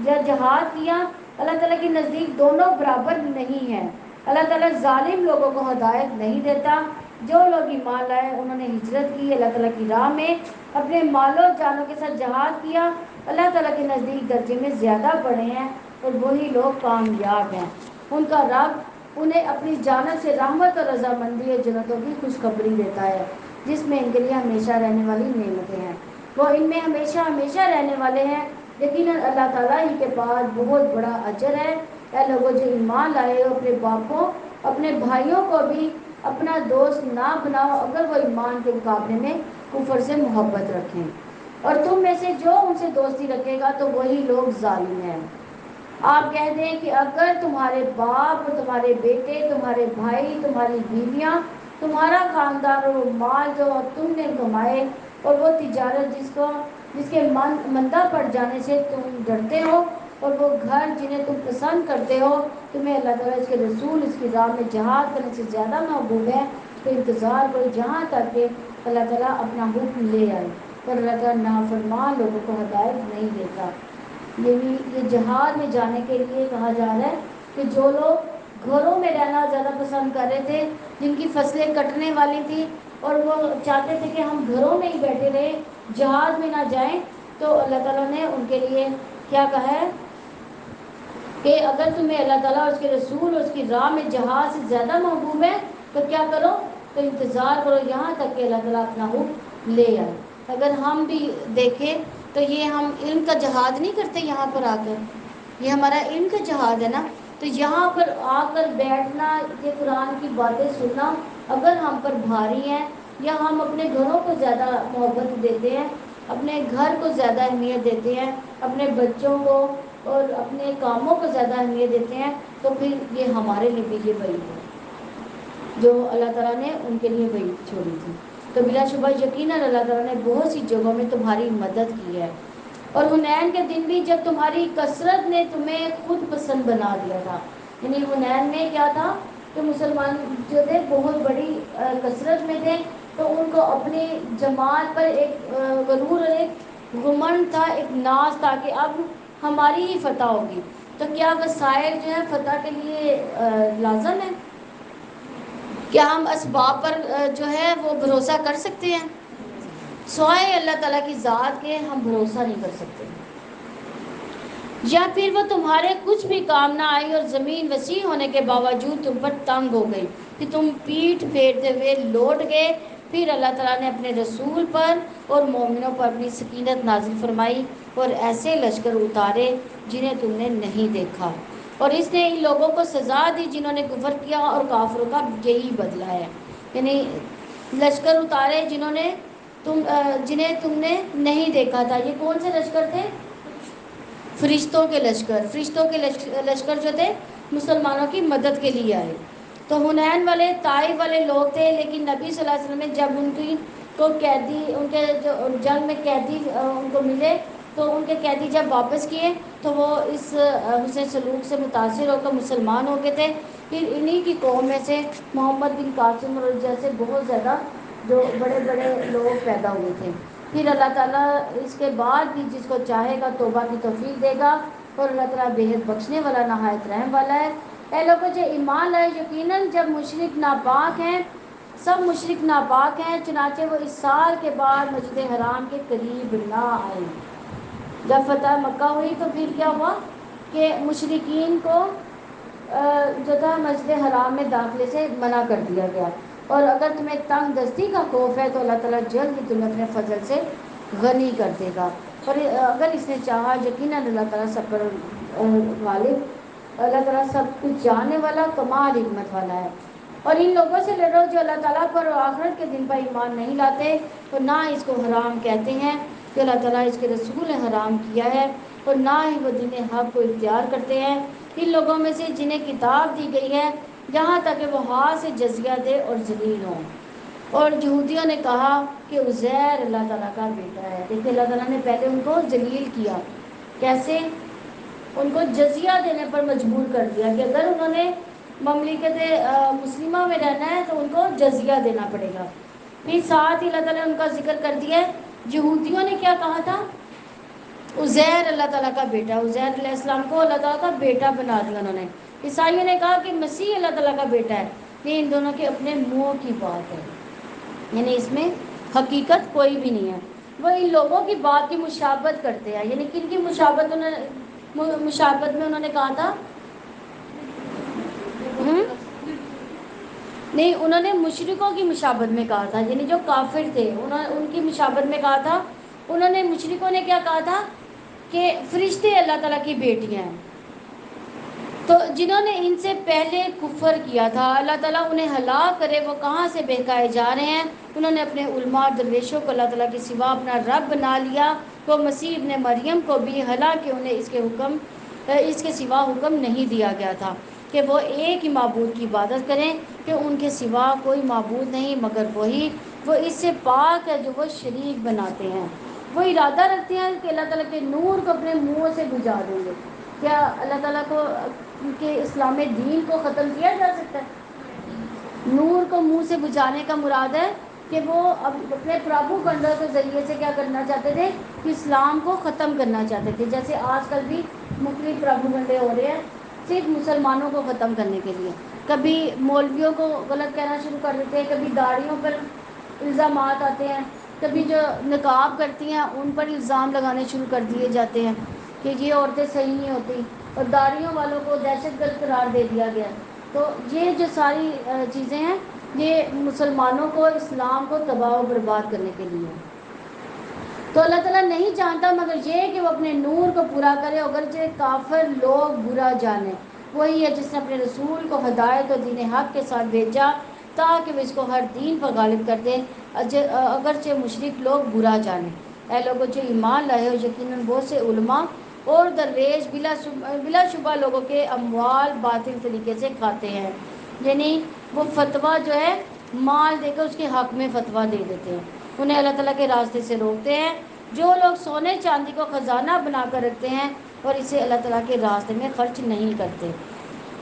جہاد کیا۔ اللہ تعالیٰ کے نزدیک دونوں برابر نہیں ہیں۔ اللہ تعالیٰ ظالم لوگوں کو ہدایت نہیں دیتا۔ جو لوگ ایمان لائے انہوں نے ہجرت کی، اللہ تعالیٰ کی راہ میں اپنے مال و جانوں کے ساتھ جہاد کیا، اللہ تعالیٰ کے نزدیک درجے میں زیادہ بڑے ہیں اور وہی لوگ کامیاب ہیں۔ ان کا رب انہیں اپنی جانب سے رحمت اور رضامندی اور جنتوں کی خوشخبری دیتا ہے، جس میں ان کے لیے ہمیشہ رہنے والی نعمتیں ہیں، وہ ان میں ہمیشہ ہمیشہ رہنے والے ہیں۔ یقیناً اللہ تعالیٰ ہی کے پاس بہت بڑا اجر ہے۔ اے لوگوں جو ایمان لائے ہو، اپنے باپوں اپنے بھائیوں کو بھی اپنا دوست نہ بناؤ اگر وہ ایمان کے مقابلے میں کفر سے محبت رکھیں، اور تم میں سے جو ان سے دوستی رکھے گا تو وہی لوگ ظالم ہیں۔ آپ کہہ دیں کہ اگر تمہارے باپ اور تمہارے بیٹے، تمہارے بھائی، تمہاری بیویاں، تمہارا خاندان اور وہ مال جو تم نے کمائے اور وہ تجارت جس کے مندہ پڑ جانے سے تم ڈرتے ہو اور وہ گھر جنہیں تم پسند کرتے ہو تمہیں اللہ تعالیٰ اس کے رسول اس کی راہ میں جہاد کرنے سے زیادہ محبوب ہے، تو انتظار کرو جہاں تک کہ اللہ تعالیٰ اپنا حکم لے آئے، پر اللہ تعالیٰ نافرمان لوگوں کو ہدایت نہیں دیتا۔ یہ جہاد میں جانے کے لیے کہا جا رہا ہے کہ جو لوگ گھروں میں رہنا زیادہ پسند کر رہے تھے، جن کی فصلیں کٹنے والی تھی اور وہ چاہتے تھے کہ ہم گھروں میں ہی بیٹھے رہیں، جہاد میں نہ جائیں، تو اللہ تعالیٰ نے ان کے لیے کیا کہا ہے کہ اگر تمہیں اللہ تعالیٰ اور اس کے رسول اور اس کی راہ میں جہاد سے زیادہ محبوب ہے تو کیا کرو، تو انتظار کرو یہاں تک کہ اللہ تعالیٰ اپنا حکم لے آئے۔ اگر ہم بھی دیکھیں تو یہ ہم علم کا جہاد نہیں کرتے یہاں پر آ کر، یہ ہمارا علم کا جہاد ہے نا، تو یہاں پر آ کر بیٹھنا، یہ قرآن کی باتیں سننا اگر ہم پر بھاری ہیں، یا ہم اپنے گھروں کو زیادہ محبت دیتے ہیں، اپنے گھر کو زیادہ اہمیت دیتے ہیں، اپنے بچوں کو اور اپنے کاموں کو زیادہ اہمیت دیتے ہیں، تو پھر یہ ہمارے لیے بھی یہ وعید ہے جو اللہ تعالیٰ نے ان کے لیے وعید چھوڑی تھی۔ تو بلا شبہ یقیناً اللہ تعالیٰ نے بہت سی جگہوں میں تمہاری مدد کی ہے، اور حنین کے دن بھی جب تمہاری کثرت نے تمہیں خود پسند بنا دیا تھا، یعنی حنین میں کیا تھا کہ مسلمان جو تھے بہت بڑی کثرت میں تھے، تو ان کو اپنی جماعت پر ایک غرور اور ایک گھمنڈ تھا، ایک ناز تھا کہ اب ہماری ہی فتح ہوگی۔ تو کیا وسائل جو ہے فتح کے لیے لازم ہے؟ کیا ہم اسباب پر جو ہے وہ بھروسہ کر سکتے ہیں؟ سوائے اللہ تعالیٰ کی ذات کے ہم بھروسہ نہیں کر سکتے۔ یا پھر وہ تمہارے کچھ بھی کام نہ آئی اور زمین وسیع ہونے کے باوجود تم پر تنگ ہو گئی کہ تم پیٹھ پھیرتے ہوئے لوٹ گئے، پھر اللہ تعالیٰ نے اپنے رسول پر اور مومنوں پر اپنی سکینت نازل فرمائی اور ایسے لشکر اتارے جنہیں تم نے نہیں دیکھا، اور اس نے ان لوگوں کو سزا دی جنہوں نے کفر کیا، اور کافروں کا یہی بدلہ ہے۔ یعنی لشکر اتارے جنہیں تم نے نہیں دیکھا تھا۔ یہ کون سے لشکر تھے؟ فرشتوں کے لشکر، فرشتوں کے لشکر جو تھے مسلمانوں کی مدد کے لیے آئے۔ تو حنین والے طائف والے لوگ تھے، لیکن نبی صلی اللہ علیہ وسلم نے جب ان کے جو جنگ میں قیدی ان کو ملے، تو ان کے قیدی جب واپس کیے تو وہ اس حسن سلوک سے متاثر ہو کر مسلمان ہو گئے تھے۔ پھر انہی کی قوم میں سے محمد بن قاسم اور جیسے بہت زیادہ جو بڑے بڑے لوگ پیدا ہوئے تھے۔ پھر اللہ تعالیٰ اس کے بعد بھی جس کو چاہے گا توبہ کی توفیق دے گا، اور اللہ تعالیٰ بےحد بخشنے والا نہایت رحم والا ہے۔ اے لوگوں جو ایمان لائے، یقیناً جب مشرک ناپاک ہیں سب مشرک ناپاک ہیں، چنانچہ وہ اس سال کے بعد مسجد حرام کے قریب نہ آئے۔ جب فتح مکہ ہوئی تو پھر کیا ہوا کہ مشرکین کو جو تھا مسجد حرام میں داخلے سے منع کر دیا گیا، اور اگر تمہیں تنگ دستی کا خوف ہے تو اللہ تعالیٰ جلد ہی تمہیں اپنے فضل سے غنی کر دے گا، اور اگر اس نے چاہا یقیناً اللہ تعالیٰ سب پر غالب، اللہ تعالیٰ سب کچھ جاننے والا، کمال حکمت والا ہے۔ اور ان لوگوں سے لڑو جو اللہ تعالیٰ پر اور آخرت کے دن پر ایمان نہیں لاتے اور نہ اس کو حرام کہتے ہیں کہ اللہ تعالیٰ اس کے رسول نے حرام کیا ہے، اور نہ ہی وہ دین حق کو اختیار کرتے ہیں، ان لوگوں میں سے جنہیں کتاب دی گئی ہے، یہاں تک کہ وہ ہاتھ سے جزیہ دے اور ذلیل ہوں۔ اور یہودیوں نے کہا کہ عزیر اللہ تعالیٰ کا بیٹا ہے۔ دیکھیں اللہ تعالیٰ نے پہلے ان کو ذلیل کیا، کیسے؟ ان کو جزیہ دینے پر مجبور کر دیا کہ اگر انہوں نے مملکت مسلمہ میں رہنا ہے تو ان کو جزیہ دینا پڑے گا۔ پھر ساتھ ہی اللہ تعالیٰ نے ان کا ذکر کر دیا ہے، یہودیوں نے کیا کہا تھا؟ عزیر اللہ تعالیٰ کا بیٹا، عزیر علیہ السلام کو اللہ تعالیٰ کا بیٹا بنا دیا انہوں نے۔ عیسائیوں نے کہا کہ مسیح اللہ تعالیٰ کا بیٹا ہے۔ یہ ان دونوں کے اپنے منہ کی بات ہے، یعنی اس میں حقیقت کوئی بھی نہیں ہے۔ وہ ان لوگوں کی بات کی مشابہت کرتے ہیں، یعنی کن کی مشابہت میں انہوں نے کہا تھا؟ نہیں، انہوں نے مشرکوں کی مشابہت میں کہا تھا، یعنی جو کافر تھے ان کی مشابہت میں کہا تھا۔ انہوں نے مشرکوں نے کیا کہا تھا کہ فرشتے اللہ تعالیٰ کی بیٹیاں ہیں۔ تو جنہوں نے ان سے پہلے کفر کیا تھا، اللہ تعالیٰ انہیں ہلاک کرے، وہ کہاں سے بہکائے جا رہے ہیں۔ انہوں نے اپنے علماء اور درویشوں کو اللہ تعالیٰ کے سوا اپنا رب بنا لیا۔ وہ مسیح ابن مریم کو بھی، حالانکہ انہیں اس کے سوا حکم نہیں دیا گیا تھا کہ وہ ایک ہی معبود کی عبادت کریں، کہ ان کے سوا کوئی معبود نہیں مگر وہی، وہ اس سے پاک ہے جو وہ شریک بناتے ہیں۔ وہ ارادہ رکھتے ہیں کہ اللہ تعالیٰ کے نور کو اپنے منہ سے بجھا دیں گے۔ کیا اللہ تعالیٰ کو کے اسلام دین کو ختم کیا جا سکتا ہے؟ نور کو منہ سے بجھانے کا مراد ہے کہ وہ اپنے پراپوگنڈا کے ذریعے سے کیا کرنا چاہتے تھے کہ اسلام کو ختم کرنا چاہتے تھے، جیسے آج کل بھی مختلف پراپوگنڈے ہو رہے ہیں صرف مسلمانوں کو ختم کرنے کے لیے۔ کبھی مولویوں کو غلط کہنا شروع کر دیتے ہیں، کبھی داڑھیوں پر الزامات آتے ہیں، کبھی جو نقاب کرتی ہیں ان پر الزام لگانے شروع کر دیے جاتے ہیں کہ یہ عورتیں صحیح نہیں ہوتی، اور داڑھیوں والوں کو دہشت گرد قرار دے دیا گیا۔ تو یہ جو ساری چیزیں ہیں یہ مسلمانوں کو، اسلام کو تباہ و برباد کرنے کے لیے۔ تو اللہ تعالیٰ نہیں جانتا مگر یہ کہ وہ اپنے نور کو پورا کرے، اگرچہ کافر لوگ برا جانیں۔ وہی ہے جس نے اپنے رسول کو ہدایت اور دین حق کے ساتھ بھیجا تاکہ وہ اس کو ہر دین پر غالب کر دیں، اگرچہ مشرک لوگ برا جانیں۔ اے لوگوں جو ایمان لائے ہو، یقیناً بہت سے علماء اور درویش بلا شبہ لوگوں کے اموال باطل طریقے سے کھاتے ہیں، یعنی وہ فتویٰ جو ہے مال دے کر اس کے حق میں فتویٰ دے دیتے ہیں، انہیں اللہ تعالیٰ کے راستے سے روکتے ہیں۔ جو لوگ سونے چاندی کو خزانہ بنا کر رکھتے ہیں اور اسے اللہ تعالیٰ کے راستے میں خرچ نہیں کرتے،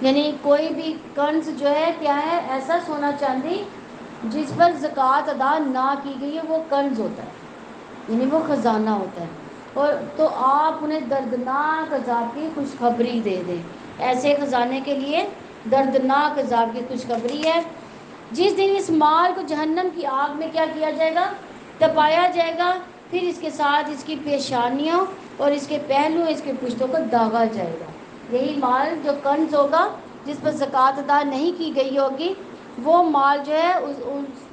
یعنی کوئی بھی کنز جو ہے کیا ہے، ایسا سونا چاندی جس پر زکوٰۃ ادا نہ کی گئی ہے وہ کنز ہوتا ہے، یعنی وہ خزانہ ہوتا ہے۔ اور تو آپ انہیں دردناک عذاب کی خوشخبری دے دیں۔ ایسے خزانے کے لیے دردناک عذاب کی خوشخبری ہے، جس دن اس مال کو جہنم کی آگ میں کیا کیا جائے گا، تپایا جائے گا، پھر اس کے ساتھ اس کی پیشانیوں اور اس کے پہلو، اس کے پشتوں کو داغا جائے گا۔ یہی مال جو کنز ہوگا جس پر زکوٰۃ ادا نہیں کی گئی ہوگی، وہ مال جو ہے اس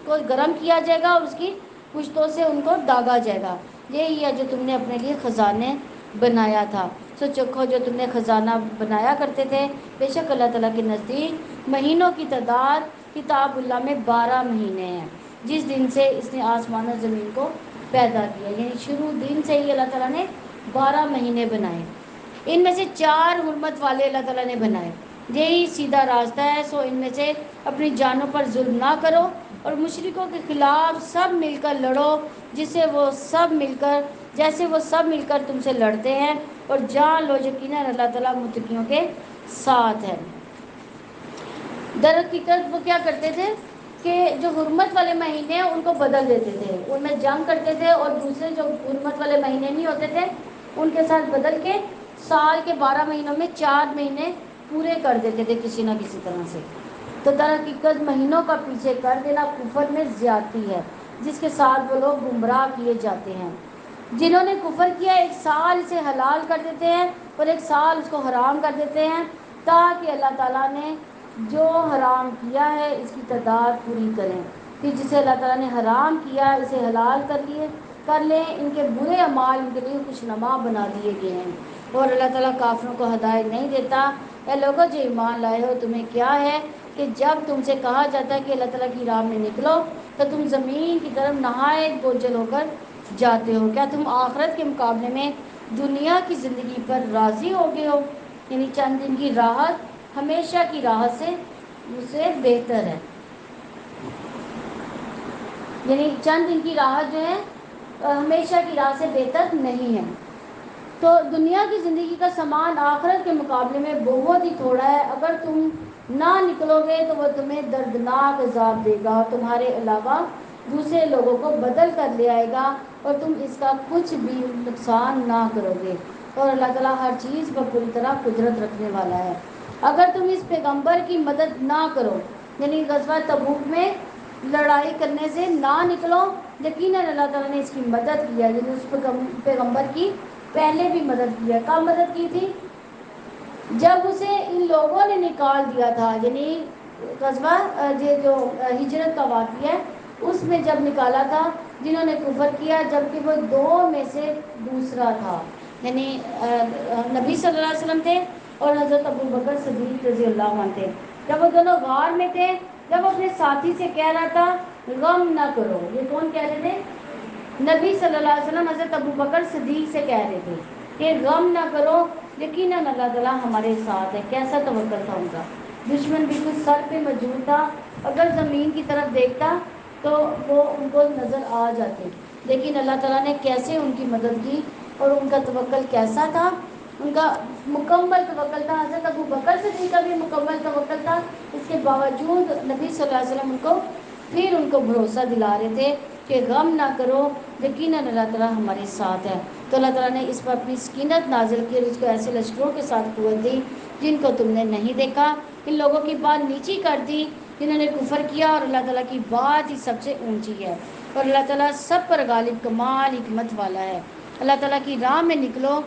کو گرم کیا جائے گا اور اس کی پشتوں سے ان کو داغا جائے گا۔ یہی ہے جو تم نے اپنے لیے خزانے بنایا تھا، سو چکھو جو تم نے خزانہ بنایا کرتے تھے، بے شک اللہ تعالیٰ کے نزدیک مہینوں کی تعداد کتاب اللہ میں 12 مہینے ہیں، جس دن سے اس نے آسمان و زمین کو پیدا کیا، یعنی شروع دن سے ہی اللہ تعالیٰ نے 12 مہینے بنائے، ان میں سے 4 حرمت والے اللہ تعالیٰ نے بنائے۔ یہی سیدھا راستہ ہے، سو ان میں سے اپنی جانوں پر ظلم نہ کرو اور مشرکوں کے خلاف سب مل کر لڑو، جیسے وہ سب مل کر تم سے لڑتے ہیں، اور جان لو یقیناً اللہ تعالیٰ متقیوں کے ساتھ ہے۔ در حقیقت وہ کیا کرتے تھے کہ جو حرمت والے مہینے ہیں ان کو بدل دیتے تھے، ان میں جنگ کرتے تھے، اور دوسرے جو حرمت والے مہینے نہیں ہوتے تھے ان کے ساتھ بدل کے سال کے 12 مہینوں میں 4 مہینے پورے کر دیتے تھے کسی نہ کسی طرح سے۔ تو در حقیقت مہینوں کا پیچھے کر دینا کفر میں زیادتی ہے جس کے ساتھ وہ لوگ گمراہ کیے جاتے ہیں۔ جنہوں نے کفر کیا 1 سال اسے حلال کر دیتے ہیں اور 1 سال اس کو حرام کر دیتے ہیں تاکہ اللہ تعالیٰ نے جو حرام کیا ہے اس کی تعداد پوری کریں۔ پھر جسے اللہ تعالیٰ نے حرام کیا اسے حلال کر لیں۔ ان کے برے اعمال ان کے لیے خوشنما بنا دیے گئے ہیں اور اللہ تعالیٰ کافروں کو ہدایت نہیں دیتا۔ اے لوگوں جو ایمان لائے ہو، تمہیں کیا ہے کہ جب تم سے کہا جاتا ہے کہ اللہ تعالیٰ کی راہ میں نکلو تو تم زمین کی طرف نہایت بوجھل ہو کر جاتے ہو؟ کیا تم آخرت کے مقابلے میں دنیا کی زندگی پر راضی ہو گئے ہو؟ یعنی چند دن کی راحت ہمیشہ کی راحت سے بہتر ہے۔ یعنی چند دن کی راحت جو ہے ہمیشہ کی راحت سے بہتر نہیں ہے۔ تو دنیا کی زندگی کا سامان آخرت کے مقابلے میں بہت ہی تھوڑا ہے۔ اگر تم نہ نکلو گے تو وہ تمہیں دردناک عذاب دے گا، تمہارے علاوہ دوسرے لوگوں کو بدل کر لے آئے گا اور تم اس کا کچھ بھی نقصان نہ کرو گے، اور اللہ تعالیٰ ہر چیز پر پوری طرح قدرت رکھنے والا ہے۔ اگر تم اس پیغمبر کی مدد نہ کرو، یعنی غزوہ تبوک میں لڑائی کرنے سے نہ نکلو، یقیناً اللہ تعالیٰ نے اس کی مدد کی ہے، یعنی اس پیغمبر کی پہلے بھی مدد کی ہے۔ کب مدد کی تھی؟ جب اسے ان لوگوں نے نکال دیا تھا، یعنی غزوہ جو ہجرت کا واقعہ ہے اس میں جب نکالا تھا جنہوں نے کفر کیا، جبکہ وہ 2 میں سے دوسرا تھا، یعنی نبی صلی اللہ علیہ وسلم تھے اور حضرت ابوبکر صدیق رضی اللہ عنہ تھے۔ جب وہ دونوں غار میں تھے، جب اپنے ساتھی سے کہہ رہا تھا غم نہ کرو، یہ کون کہہ رہے تھے؟ نبی صلی اللہ علیہ وسلم حضرت ابوبکر صدیق سے کہہ رہے تھے کہ غم نہ کرو، یقیناً اللہ تعالیٰ ہمارے ساتھ ہے۔ کیسا توکل تھا ان کا! دشمن بالکل سر پہ موجود تھا، اگر زمین کی طرف دیکھتا تو وہ ان کو نظر آ جاتے، لیکن اللہ تعالیٰ نے کیسے ان کی مدد کی اور ان کا توکل کیسا تھا؟ ان کا مکمل توکل تھا۔ حضرت ابوبکر صدیق کا بھی مکمل توکل تھا، اس کے باوجود نبی صلی اللہ علیہ وسلم ان کو بھروسہ دلا رہے تھے کہ غم نہ کرو، یقیناً اللہ تعالیٰ ہمارے ساتھ ہے۔ تو اللہ تعالیٰ نے اس پر اپنی سکینت نازل کی اور اس کو ایسے لشکروں کے ساتھ قوت دی جن کو تم نے نہیں دیکھا۔ ان لوگوں کی بات نیچی کر دی جنہوں نے کفر کیا، اور اللہ تعالیٰ کی بات ہی سب سے اونچی ہے، اور اللہ تعالیٰ سب پر غالب کمال حکمت والا ہے۔ اللہ تعالیٰ کی راہ میں نکلو،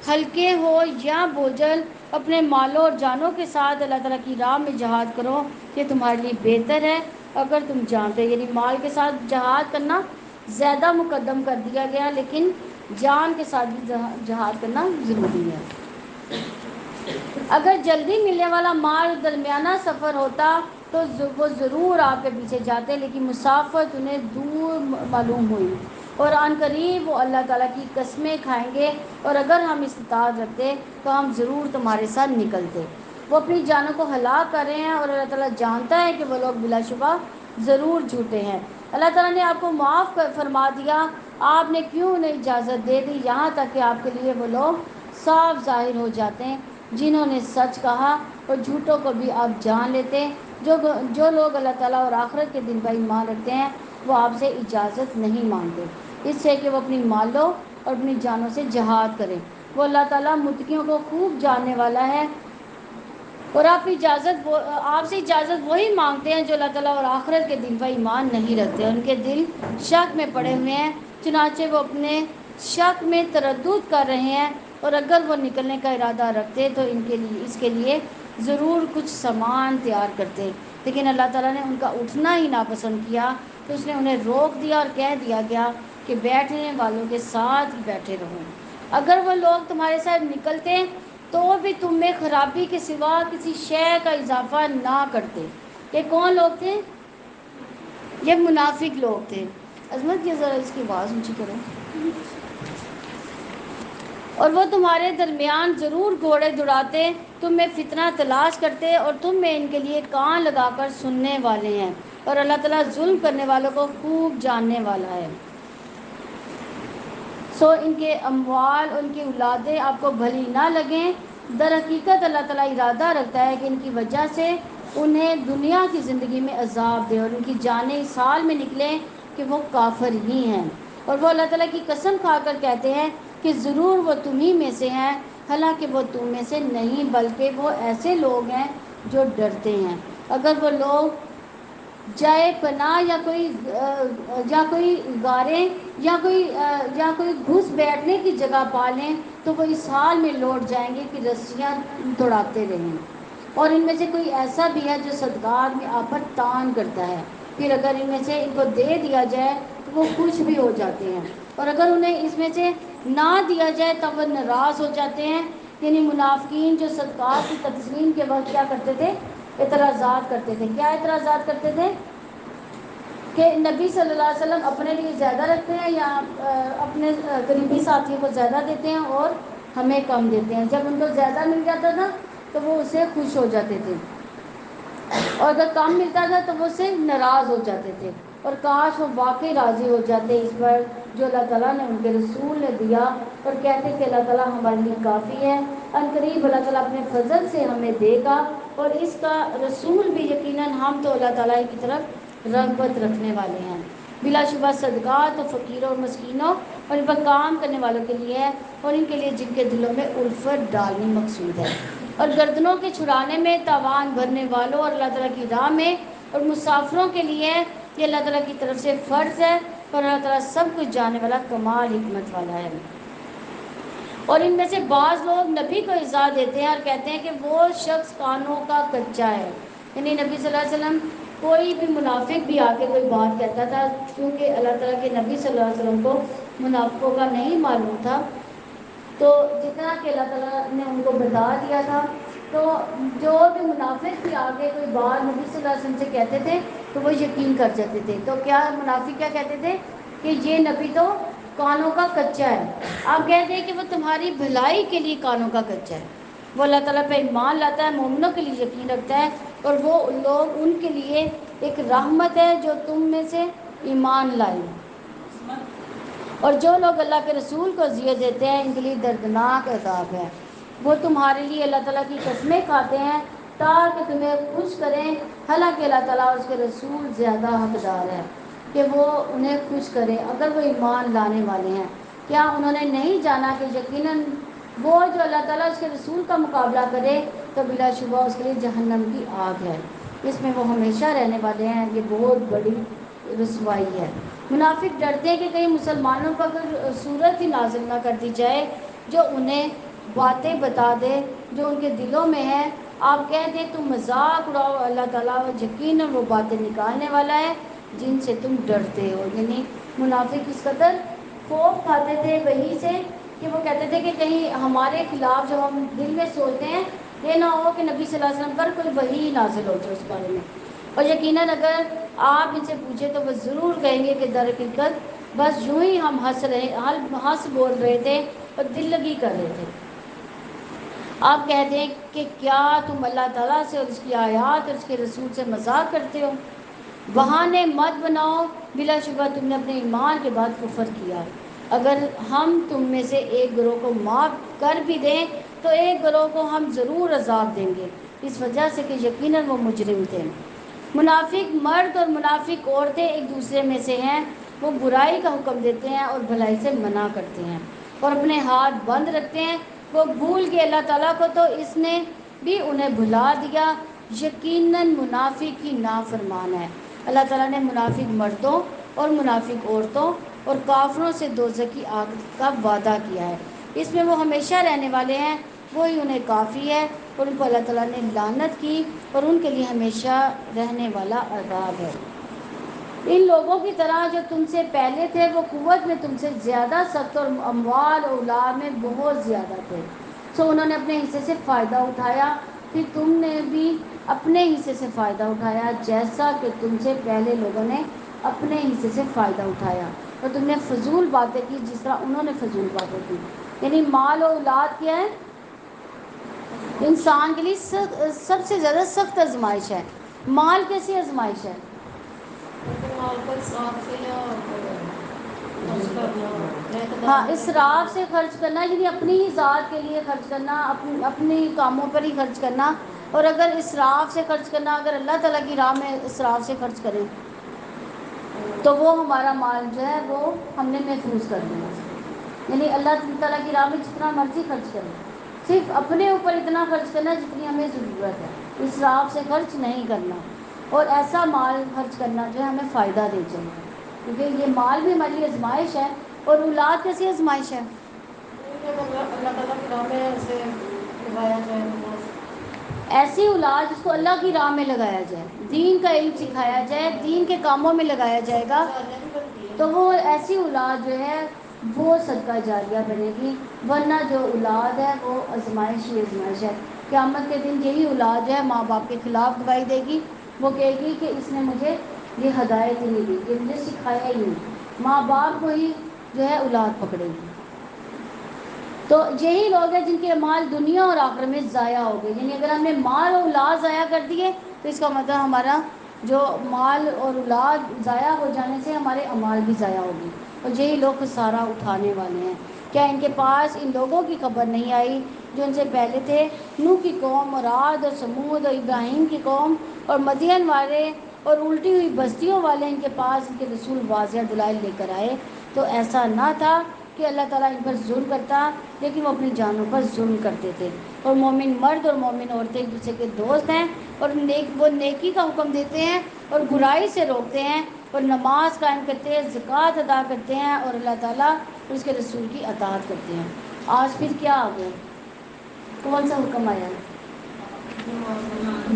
ہلکے ہو یا بوجھل، اپنے مالوں اور جانوں کے ساتھ اللہ تعالیٰ کی راہ میں جہاد کرو، یہ تمہارے لیے بہتر ہے اگر تم جانتے۔ یعنی مال کے ساتھ جہاد کرنا زیادہ مقدم کر دیا گیا، لیکن جان کے ساتھ بھی جہاد کرنا ضروری ہے۔ اگر جلدی ملنے والا مال درمیانہ سفر ہوتا تو وہ ضرور آپ کے پیچھے جاتے، لیکن مسافت انہیں دور معلوم ہوئی، اور عن قریب وہ اللہ تعالیٰ کی قسمیں کھائیں گے، اور اگر ہم استطاعت رکھتے تو ہم ضرور تمہارے ساتھ نکلتے۔ وہ اپنی جانوں کو ہلاک کر رہے ہیں، اور اللہ تعالیٰ جانتا ہے کہ وہ لوگ بلا شبہ ضرور جھوٹے ہیں۔ اللہ تعالیٰ نے آپ کو معاف فرما دیا، آپ نے کیوں انہیں اجازت دے دی، یہاں تک کہ آپ کے لیے وہ لوگ صاف ظاہر ہو جاتے ہیں جنہوں نے سچ کہا، اور جھوٹوں کو بھی آپ جان لیتے ہیں۔ جو لوگ اللہ تعالیٰ اور آخرت کے دن پر ایمان رکھتے ہیں وہ آپ سے اجازت نہیں مانگتے اس سے کہ وہ اپنی مالوں اور اپنی جانوں سے جہاد کریں۔ وہ اللہ تعالیٰ متقیوں کو خوب جاننے والا ہے، اور آپ سے اجازت وہی مانگتے ہیں جو اللہ تعالیٰ اور آخرت کے دن پر ایمان نہیں رکھتے۔ ان کے دل شک میں پڑے ہوئے ہیں، چنانچہ وہ اپنے شک میں تردد کر رہے ہیں، اور اگر وہ نکلنے کا ارادہ رکھتے تو اس کے لیے ضرور کچھ سامان تیار کرتے، لیکن اللہ تعالیٰ نے ان کا اٹھنا ہی ناپسند کیا، تو اس نے انہیں روک دیا اور کہہ دیا گیا کہ بیٹھنے والوں کے ساتھ ہی بیٹھے رہو۔ اگر وہ لوگ تمہارے ساتھ نکلتے تو بھی تم میں خرابی کے سوا کسی شے کا اضافہ نہ کرتے۔ یہ کون لوگ تھے؟ یہ منافق لوگ تھے۔ عظمت کی ذرا اس کی آواز اونچی کرو۔ اور وہ تمہارے درمیان ضرور گھوڑے دوڑاتے، تم میں فتنہ تلاش کرتے، اور تم میں ان کے لیے کان لگا کر سننے والے ہیں، اور اللہ تعالیٰ ظلم کرنے والوں کو خوب جاننے والا ہے۔ ان کے اموال، ان کی اولادیں آپ کو بھلی نہ لگیں، در حقیقت اللہ تعالیٰ ارادہ رکھتا ہے کہ ان کی وجہ سے انہیں دنیا کی زندگی میں عذاب دے، اور ان کی جانیں اس حال میں نکلیں کہ وہ کافر ہی ہیں۔ اور وہ اللہ تعالیٰ کی قسم کھا کر کہتے ہیں کہ ضرور وہ تمہیں میں سے ہیں، حالانکہ وہ تم میں سے نہیں بلکہ وہ ایسے لوگ ہیں جو ڈرتے ہیں۔ اگر وہ لوگ جائے پناہ یا کوئی غاریں یا کوئی گھس بیٹھنے کی جگہ پالیں تو وہ اس حال میں لوٹ جائیں گے کہ رسیاں توڑاتے رہیں. اور ان میں سے کوئی ایسا بھی ہے جو صدقات میں آپ پر تان کرتا ہے، پھر اگر ان میں سے ان کو دے دیا جائے تو وہ خوش بھی ہو جاتے ہیں، اور اگر انہیں اس میں سے نہ دیا جائے تب وہ ناراض ہو جاتے ہیں. یعنی منافقین جو صدقات کی تقسیم کے وقت کیا کرتے تھے؟ اعتراضات کرتے تھے. کیا اعتراضات کرتے تھے؟ کہ نبی صلی اللہ علیہ وسلم اپنے لیے زیادہ رکھتے ہیں یا اپنے قریبی ساتھیوں کو زیادہ دیتے ہیں اور ہمیں کم دیتے ہیں. جب ان کو زیادہ مل جاتا تھا تو وہ اسے خوش ہو جاتے تھے، اور اگر کم ملتا تھا تو وہ اس سے ناراض ہو جاتے تھے. اور کاش وہ واقعی راضی ہو جاتے اس پر جو اللہ تعالیٰ نے ان کے رسول نے دیا، اور کہتے کہ اللہ تعالیٰ ہمارے لیے کافی ہے. عنقریب اللہ تعالیٰ اپنے فضل سے ہمیں دے گا، اور اس کا رسول بھی یقیناً ہم تو اللہ تعالیٰ کی طرف رغبت رکھنے والے ہیں. بلا شبہ صدقات و فقیروں اور مسکینوں اور ان پر کام کرنے والوں کے لیے ہے، اور ان کے لیے جن کے دلوں میں الفت ڈالنی مقصود ہے. اور گردنوں کے چھڑانے میں، تاوان بھرنے والوں اور اللہ تعالیٰ کی راہ میں اور مسافروں کے لیے یہ اللہ تعالیٰ کی طرف سے فرض ہے، اور اللہ تعالیٰ سب کچھ جاننے والا کمال حکمت والا ہے. اور ان میں سے بعض لوگ نبی کو ایذا دیتے ہیں اور کہتے ہیں کہ وہ شخص کانوں کا کچا ہے. یعنی نبی صلی اللہ علیہ وسلم کوئی بھی منافق بھی آ کے کوئی بات کہتا تھا، کیونکہ اللہ تعالیٰ کے نبی صلی اللہ علیہ وسلم کو منافقوں کا نہیں معلوم تھا، تو جتنا کہ اللہ تعالیٰ نے ان کو بتا دیا تھا، تو جو بھی منافق بھی آگے کوئی بات نبی صلی اللہ علیہ وسلم سے کہتے تھے تو وہ یقین کر جاتے تھے. تو کیا منافق کیا کہتے تھے؟ کہ یہ نبی تو کانوں کا کچا ہے. آپ کہتے ہیں کہ وہ تمہاری بھلائی کے لیے کانوں کا کچا ہے. وہ اللہ تعالیٰ پہ ایمان لاتا ہے، مومنوں کے لیے یقین رکھتا ہے، اور وہ لوگ ان کے لیے ایک رحمت ہے جو تم میں سے ایمان لائے. اور جو لوگ اللہ کے رسول کو اذیت دیتے ہیں ان کے لیے دردناک عذاب ہے. وہ تمہارے لیے اللہ تعالیٰ کی قسمیں کھاتے ہیں تاکہ تمہیں خوش کریں، حالانکہ اللہ تعالیٰ اور اس کے رسول زیادہ حقدار ہے کہ وہ انہیں خوش کرے اگر وہ ایمان لانے والے ہیں. کیا انہوں نے نہیں جانا کہ یقیناً وہ جو اللہ تعالیٰ اس کے رسول کا مقابلہ کرے تو بلا شبہ اس کے لیے جہنم کی آگ ہے، اس میں وہ ہمیشہ رہنے والے ہیں. یہ بہت بڑی رسوائی ہے. منافق ڈرتے ہیں کہ کہیں مسلمانوں پر اگر صورت ہی نازل نہ کر دی جائے جو انہیں باتیں بتا دے جو ان کے دلوں میں ہے. آپ کہہ دیں تم مذاق اڑاؤ، اللہ تعالیٰ یقیناً وہ باتیں نکالنے والا ہے جن سے تم ڈرتے ہو. یعنی منافق اس قدر خوف کھاتے تھے وہی سے کہ وہ کہتے تھے کہ کہیں ہمارے خلاف جو ہم دل میں سوچتے ہیں یہ نہ ہو کہ نبی صلی اللہ علیہ وسلم پر کوئی وحی نازل ہو جائے اس بارے میں. اور یقیناً اگر آپ ان سے پوچھیں تو وہ ضرور کہیں گے کہ در حقیقت بس یوں ہی ہم ہنس بول رہے تھے اور دل لگی کر رہے تھے. آپ کہتے ہیں کہ کیا تم اللہ تعالیٰ سے اور اس کی آیات اور اس کے رسول سے مذاق کرتے ہو؟ بہانے مت بناؤ، بلا شبہ تم نے اپنے ایمان کے بعد کفر کیا. اگر ہم تم میں سے ایک گروہ کو معاف کر بھی دیں تو ایک گروہ کو ہم ضرور عذاب دیں گے، اس وجہ سے کہ یقیناً وہ مجرم تھے. منافق مرد اور منافق عورتیں ایک دوسرے میں سے ہیں، وہ برائی کا حکم دیتے ہیں اور بھلائی سے منع کرتے ہیں اور اپنے ہاتھ بند رکھتے ہیں. وہ بھول گئے اللہ تعالیٰ کو تو اس نے بھی انہیں بھلا دیا. یقیناً منافق کی نافرمان ہے. اللہ تعالیٰ نے منافق مردوں اور منافق عورتوں اور کافروں سے دوزخ کی آگ کا وعدہ کیا ہے، اس میں وہ ہمیشہ رہنے والے ہیں، وہی انہیں کافی ہے. اور ان کو اللہ تعالیٰ نے لعنت کی اور ان کے لیے ہمیشہ رہنے والا عذاب ہے. ان لوگوں کی طرح جو تم سے پہلے تھے وہ قوت میں تم سے زیادہ سخت اور اموال اور اولاد میں بہت زیادہ تھے، سو انہوں نے اپنے حصے سے فائدہ اٹھایا، پھر تم نے بھی اپنے حصے سے فائدہ اٹھایا جیسا کہ تم سے پہلے لوگوں نے اپنے حصے سے فائدہ اٹھایا، اور تم نے فضول باتیں کی جس طرح انہوں نے فضول باتیں کی. یعنی مال و اولاد کیا ہے؟ انسان کے لیے سب سے زیادہ سخت آزمائش ہے. مال کیسی آزمائش ہے؟ ہاں، اسراف سے خرچ کرنا، یعنی اپنی ہی ذات کے لیے خرچ کرنا، اپنی کاموں پر ہی خرچ کرنا. اور اگر اسراف سے خرچ کرنا، اگر اللہ تعالیٰ کی راہ میں اسراف سے خرچ کریں تو وہ ہمارا مال جو ہے وہ ہم نے محفوظ کر دیا. یعنی اللہ تعالیٰ کی راہ میں جتنا مرضی خرچ کریں، صرف اپنے اوپر اتنا خرچ کرنا جتنی ہمیں ضرورت ہے، اسراف سے خرچ نہیں کرنا، اور ایسا مال خرچ کرنا جو ہے ہمیں فائدہ دے چاہیے، کیونکہ یہ مال بھی ہماری آزمائش ہے، اور اولاد کیسی آزمائش ہے؟
اللہ تعالیٰ کی راہ میں اسے لگایا جائے،
ایسی اولاد جس کو اللہ کی راہ میں لگایا جائے، دین کا علم سکھایا جائے، دین کے کاموں میں لگایا جائے گا، تو وہ ایسی اولاد جو ہے وہ صدقہ جاریہ بنے گی، ورنہ جو اولاد ہے وہ آزمائش ہی آزمائش ہے۔ قیامت کے دن یہی اولاد جو ہے ماں باپ کے خلاف گواہی دے گی، وہ کہے گی کہ اس نے مجھے یہ ہدایت ہی نہیں دی، یہ مجھے سکھایا ہی نہیں، ماں باپ کو ہی جو ہے اولاد پکڑے گی۔ تو یہی لوگ ہیں جن کے مال دنیا اور آخرت میں ضائع ہو گئے، یعنی اگر ہم نے مال اور اولاد ضائع کر دیے تو اس کا مطلب ہمارا جو مال اور اولاد ضائع ہو جانے سے ہمارے اعمال بھی ضائع ہوگی، اور یہی لوگ خسارہ اٹھانے والے ہیں۔ کیا ان کے پاس ان لوگوں کی خبر نہیں آئی جو ان سے پہلے تھے، نوح کی قوم اور عاد اور سمود اور ابراہیم کی قوم اور مدین والے اور الٹی ہوئی بستیوں والے، ان کے پاس ان کے رسول واضح دلائل لے کر آئے، تو ایسا نہ تھا کہ اللہ تعالیٰ ان پر ظلم کرتا، لیکن وہ اپنی جانوں پر ظلم کرتے تھے۔ اور مومن مرد اور مومن عورتیں ایک دوسرے کے دوست ہیں، اور وہ نیکی کا حکم دیتے ہیں اور برائی سے روکتے ہیں، اور نماز قائم کرتے ہیں، زکوٰۃ ادا کرتے ہیں، اور اللہ تعالیٰ اور اس کے رسول کی اطاعت کرتے ہیں۔ آج پھر کیا آ گیا؟ کون سا حکم آیا؟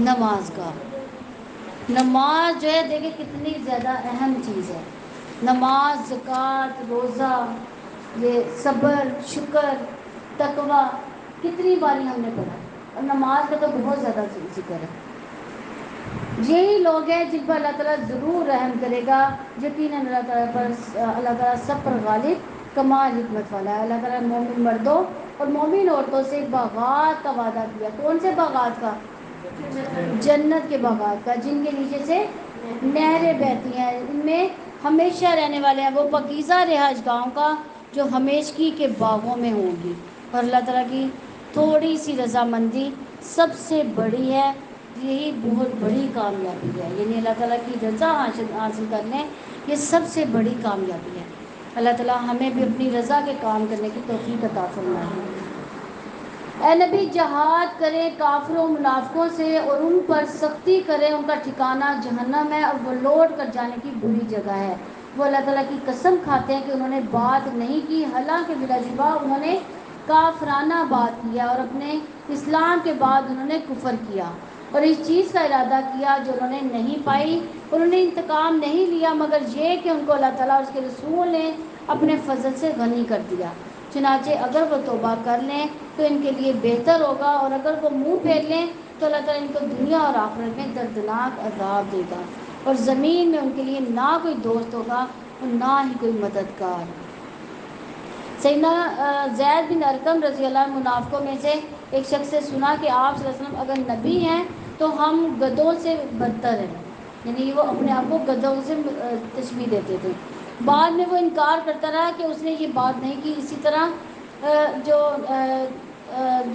نماز کا۔ نماز جو ہے دیکھیں کتنی زیادہ اہم چیز ہے، نماز، زکوٰۃ، روزہ، یہ صبر، شکر، تقویٰ، کتنی باری ہم نے پڑھا، اور نماز کا تو بہت زیادہ ذکر ہے۔ یہی لوگ ہیں جن پر اللہ تعالیٰ ضرور رحم کرے گا، یقیناً اللہ تعالیٰ سب پر غالب کمال حکمت والا ہے۔ اللہ تعالیٰ نے مومن مردوں اور مومن عورتوں سے باغات کا وعدہ کیا، کون سے باغات کا؟ جنت کے باغات کا، جن کے نیچے سے نہریں بہتی ہیں، ان میں ہمیشہ رہنے والے ہیں، وہ پاکیزہ رہائش گاہوں کا جو ہمیشگی کے باغوں میں ہوں گی۔ اور اللہ تعالیٰ کی تھوڑی سی رضامندی سب سے بڑی ہے، یہی بہت بڑی کامیابی ہے، یعنی اللہ تعالیٰ کی رضا حاصل کرنے یہ سب سے بڑی کامیابی ہے۔ اللہ تعالیٰ ہمیں بھی اپنی رضا کے کام کرنے کی توفیق عطا فرمائے۔ اے نبی، جہاد کریں کافروں منافقوں سے اور ان پر سختی کریں، ان کا ٹھکانہ جہنم ہے اور وہ لوٹ کر جانے کی بری جگہ ہے۔ وہ اللہ تعالیٰ کی قسم کھاتے ہیں کہ انہوں نے بات نہیں کی، حالانکہ بلا شبہ انہوں نے کافرانہ بات کیا، اور اپنے اسلام کے بعد انہوں نے کفر کیا اور اس چیز کا ارادہ کیا جو انہوں نے نہیں پائی، انہوں نے انتقام نہیں لیا مگر یہ کہ ان کو اللہ تعالیٰ اور اس کے رسول نے اپنے فضل سے غنی کر دیا۔ چنانچہ اگر وہ توبہ کر لیں تو ان کے لیے بہتر ہوگا، اور اگر وہ منہ پھیر لیں تو اللہ تعالیٰ ان کو دنیا اور آخرت میں دردناک عذاب دے گا، اور زمین میں ان کے لیے نہ کوئی دوست ہوگا اور نہ ہی کوئی مددگار۔ سیدنا زید بن ارقم رضی اللہ عنہ منافقوں میں سے ایک شخص سے سنا کہ آپ صلی اللہ علیہ وسلم اگر نبی ہیں تو ہم گدھوں سے بدتر ہیں، یعنی وہ اپنے آپ کو گدھوں سے تشبیہ دیتے تھے۔ بعد میں وہ انکار کرتا رہا کہ اس نے یہ بات نہیں کی۔ اسی طرح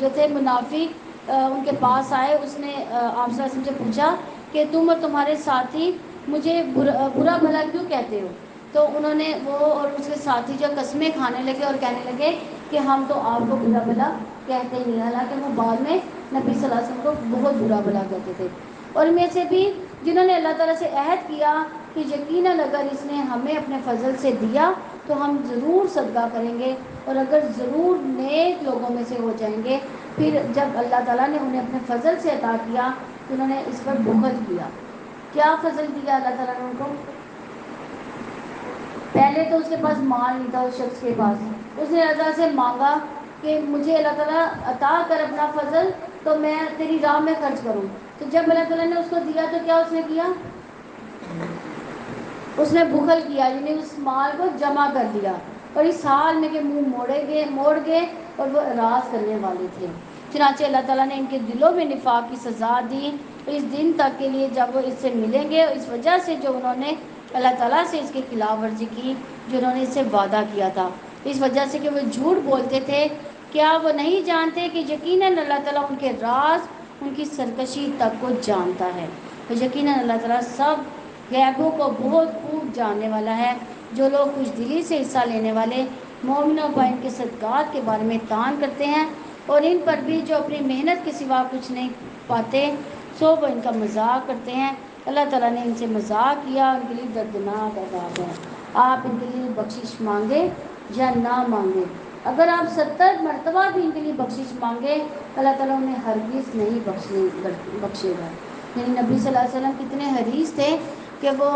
جو تھے منافق ان کے پاس آئے، اس نے آپ صلی اللہ علیہ وسلم سے پوچھا کہ تم اور تمہارے ساتھی مجھے برا بھلا کیوں کہتے ہو؟ تو انہوں نے وہ اور اس کے ساتھی جو قسمیں کھانے لگے اور کہنے لگے کہ ہم تو آپ کو برا بھلا کہتے ہی نہیں، حالانکہ وہ بعد میں نبی صلی اللہ علیہ وسلم کو بہت برا بھلا کہتے تھے۔ اور میں سے بھی جنہوں نے اللہ تعالیٰ سے عہد کیا کہ یقیناً اگر اس نے ہمیں اپنے فضل سے دیا تو ہم ضرور صدقہ کریں گے، اور اگر ضرور نیک لوگوں میں سے ہو جائیں گے۔ پھر جب اللہ تعالیٰ نے انہیں اپنے فضل سے عطا کیا تو انہوں نے اس پر بخل کیا۔ کیا فضل دیا اللہ تعالیٰ نے ان کو؟ پہلے تو اس کے پاس مال نہیں تھا، اس شخص کے پاس اس نے اللہ تعالیٰ سے مانگا کہ مجھے اللہ تعالیٰ عطا کر اپنا فضل تو میں تیری راہ میں خرچ کروں۔ تو جب اللہ تعالیٰ نے اس کو دیا تو کیا اس نے کیا؟ اس نے بخل کیا، یعنی اس مال کو جمع کر دیا، اور اس حال میں کہ منہ موڑ گئے اور وہ اراض کرنے والے تھے۔ چنانچہ اللہ تعالیٰ نے ان کے دلوں میں نفاق کی سزا دی اس دن تک کے لیے جب وہ اس سے ملیں گے، اس وجہ سے جو انہوں نے اللہ تعالیٰ سے اس کی خلاف ورزی کی جو انہوں نے اس سے وعدہ کیا تھا، اس وجہ سے کہ وہ جھوٹ بولتے تھے۔ کیا وہ نہیں جانتے کہ یقیناً اللہ تعالیٰ ان کے راز، ان کی سرکشی تک کو جانتا ہے؟ تو یقیناً اللہ تعالیٰ سب غیبوں کو بہت خوب جاننے والا ہے۔ جو لوگ خوش دلی سے حصہ لینے والے مومنوں پر ان کے صدقات کے بارے میں تان کرتے ہیں،
اور ان پر بھی جو اپنی محنت کے سوا کچھ نہیں پاتے سو وہ ان کا مذاق کرتے ہیں. اللہ تعالیٰ نے ان سے مذاق کیا، ان کے لیے دردناک عذاب ہے. آپ ان کے لیے بخشش مانگے یا نہ مانگے، اگر آپ 70 مرتبہ بھی ان کے لیے بخشش مانگے اللہ تعالیٰ انہیں ہرگز نہیں بخشے گا. یعنی نبی صلی اللہ علیہ وسلم کتنے حریص تھے کہ وہ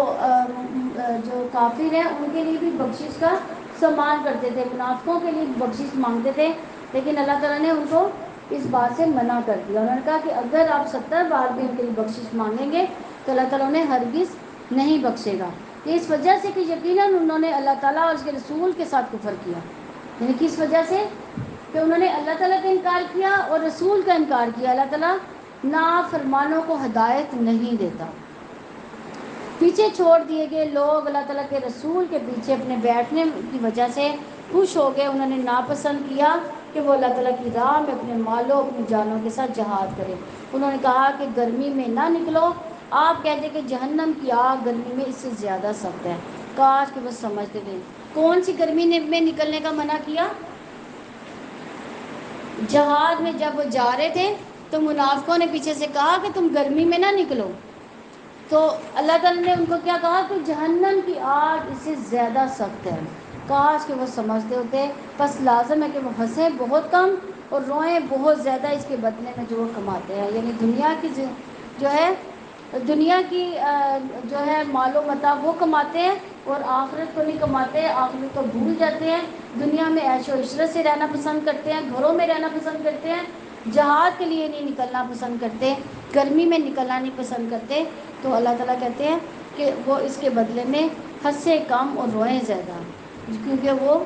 جو کافر ہیں ان کے لیے بھی بخشش کا سامان کرتے تھے، منافقوں کے لیے بخشش مانگتے تھے، لیکن اللہ تعالیٰ نے ان کو اس بات سے منع کر دیا. انہوں نے کہا کہ اگر آپ 70 بار بھی ان کے لیے بخشش مانگیں گے تو اللہ تعالیٰ انہیں ہرگز نہیں بخشے گا. یہ اس وجہ سے کہ یقیناً انہوں نے اللہ تعالیٰ اور اس کے رسول کے ساتھ کفر کیا. یعنی کس وجہ سے کہ انہوں نے اللہ تعالیٰ کا انکار کیا اور رسول کا انکار کیا. اللہ تعالیٰ نافرمانوں کو ہدایت نہیں دیتا. پیچھے چھوڑ دیے گئے لوگ اللہ تعالیٰ کے رسول کے پیچھے اپنے بیٹھنے کی وجہ سے خوش ہو گئے. انہوں نے ناپسند کیا کہ وہ اللہ تعالیٰ کی راہ میں اپنے مالوں اپنی جانوں کے ساتھ جہاد کرے. انہوں نے کہا کہ گرمی میں نہ نکلو. آپ کہتے کہ جہنم کی آگ گرمی میں اس سے زیادہ سخت ہے. کاش کہ وہ سمجھتے تھے. کون سی گرمی میں نکلنے کا منع کیا؟ جہاد میں جب وہ جا رہے تھے تو منافقوں نے پیچھے سے کہا کہ تم گرمی میں نہ نکلو، تو اللہ تعالیٰ نے ان کو کیا کہا کہ جہنم کی آگ اس سے زیادہ سخت ہے. کاش کہ وہ سمجھتے ہوتے. بس لازم ہے کہ وہ ہنسیں بہت کم اور روئیں بہت زیادہ اس کے بدلے میں جو وہ کماتے ہیں. یعنی دنیا کی جو ہے مال و متاع وہ کماتے ہیں اور آخرت کو نہیں کماتے، آخرت کو بھول جاتے ہیں. دنیا میں عیش و عشرت سے رہنا پسند کرتے ہیں، گھروں میں رہنا پسند کرتے ہیں، جہاد کے لیے نہیں نکلنا پسند کرتے، گرمی میں نکلنا نہیں پسند کرتے. تو اللہ تعالیٰ کہتے ہیں کہ وہ اس کے بدلے میں ہنسے کم اور روئیں زیادہ، کیونکہ وہ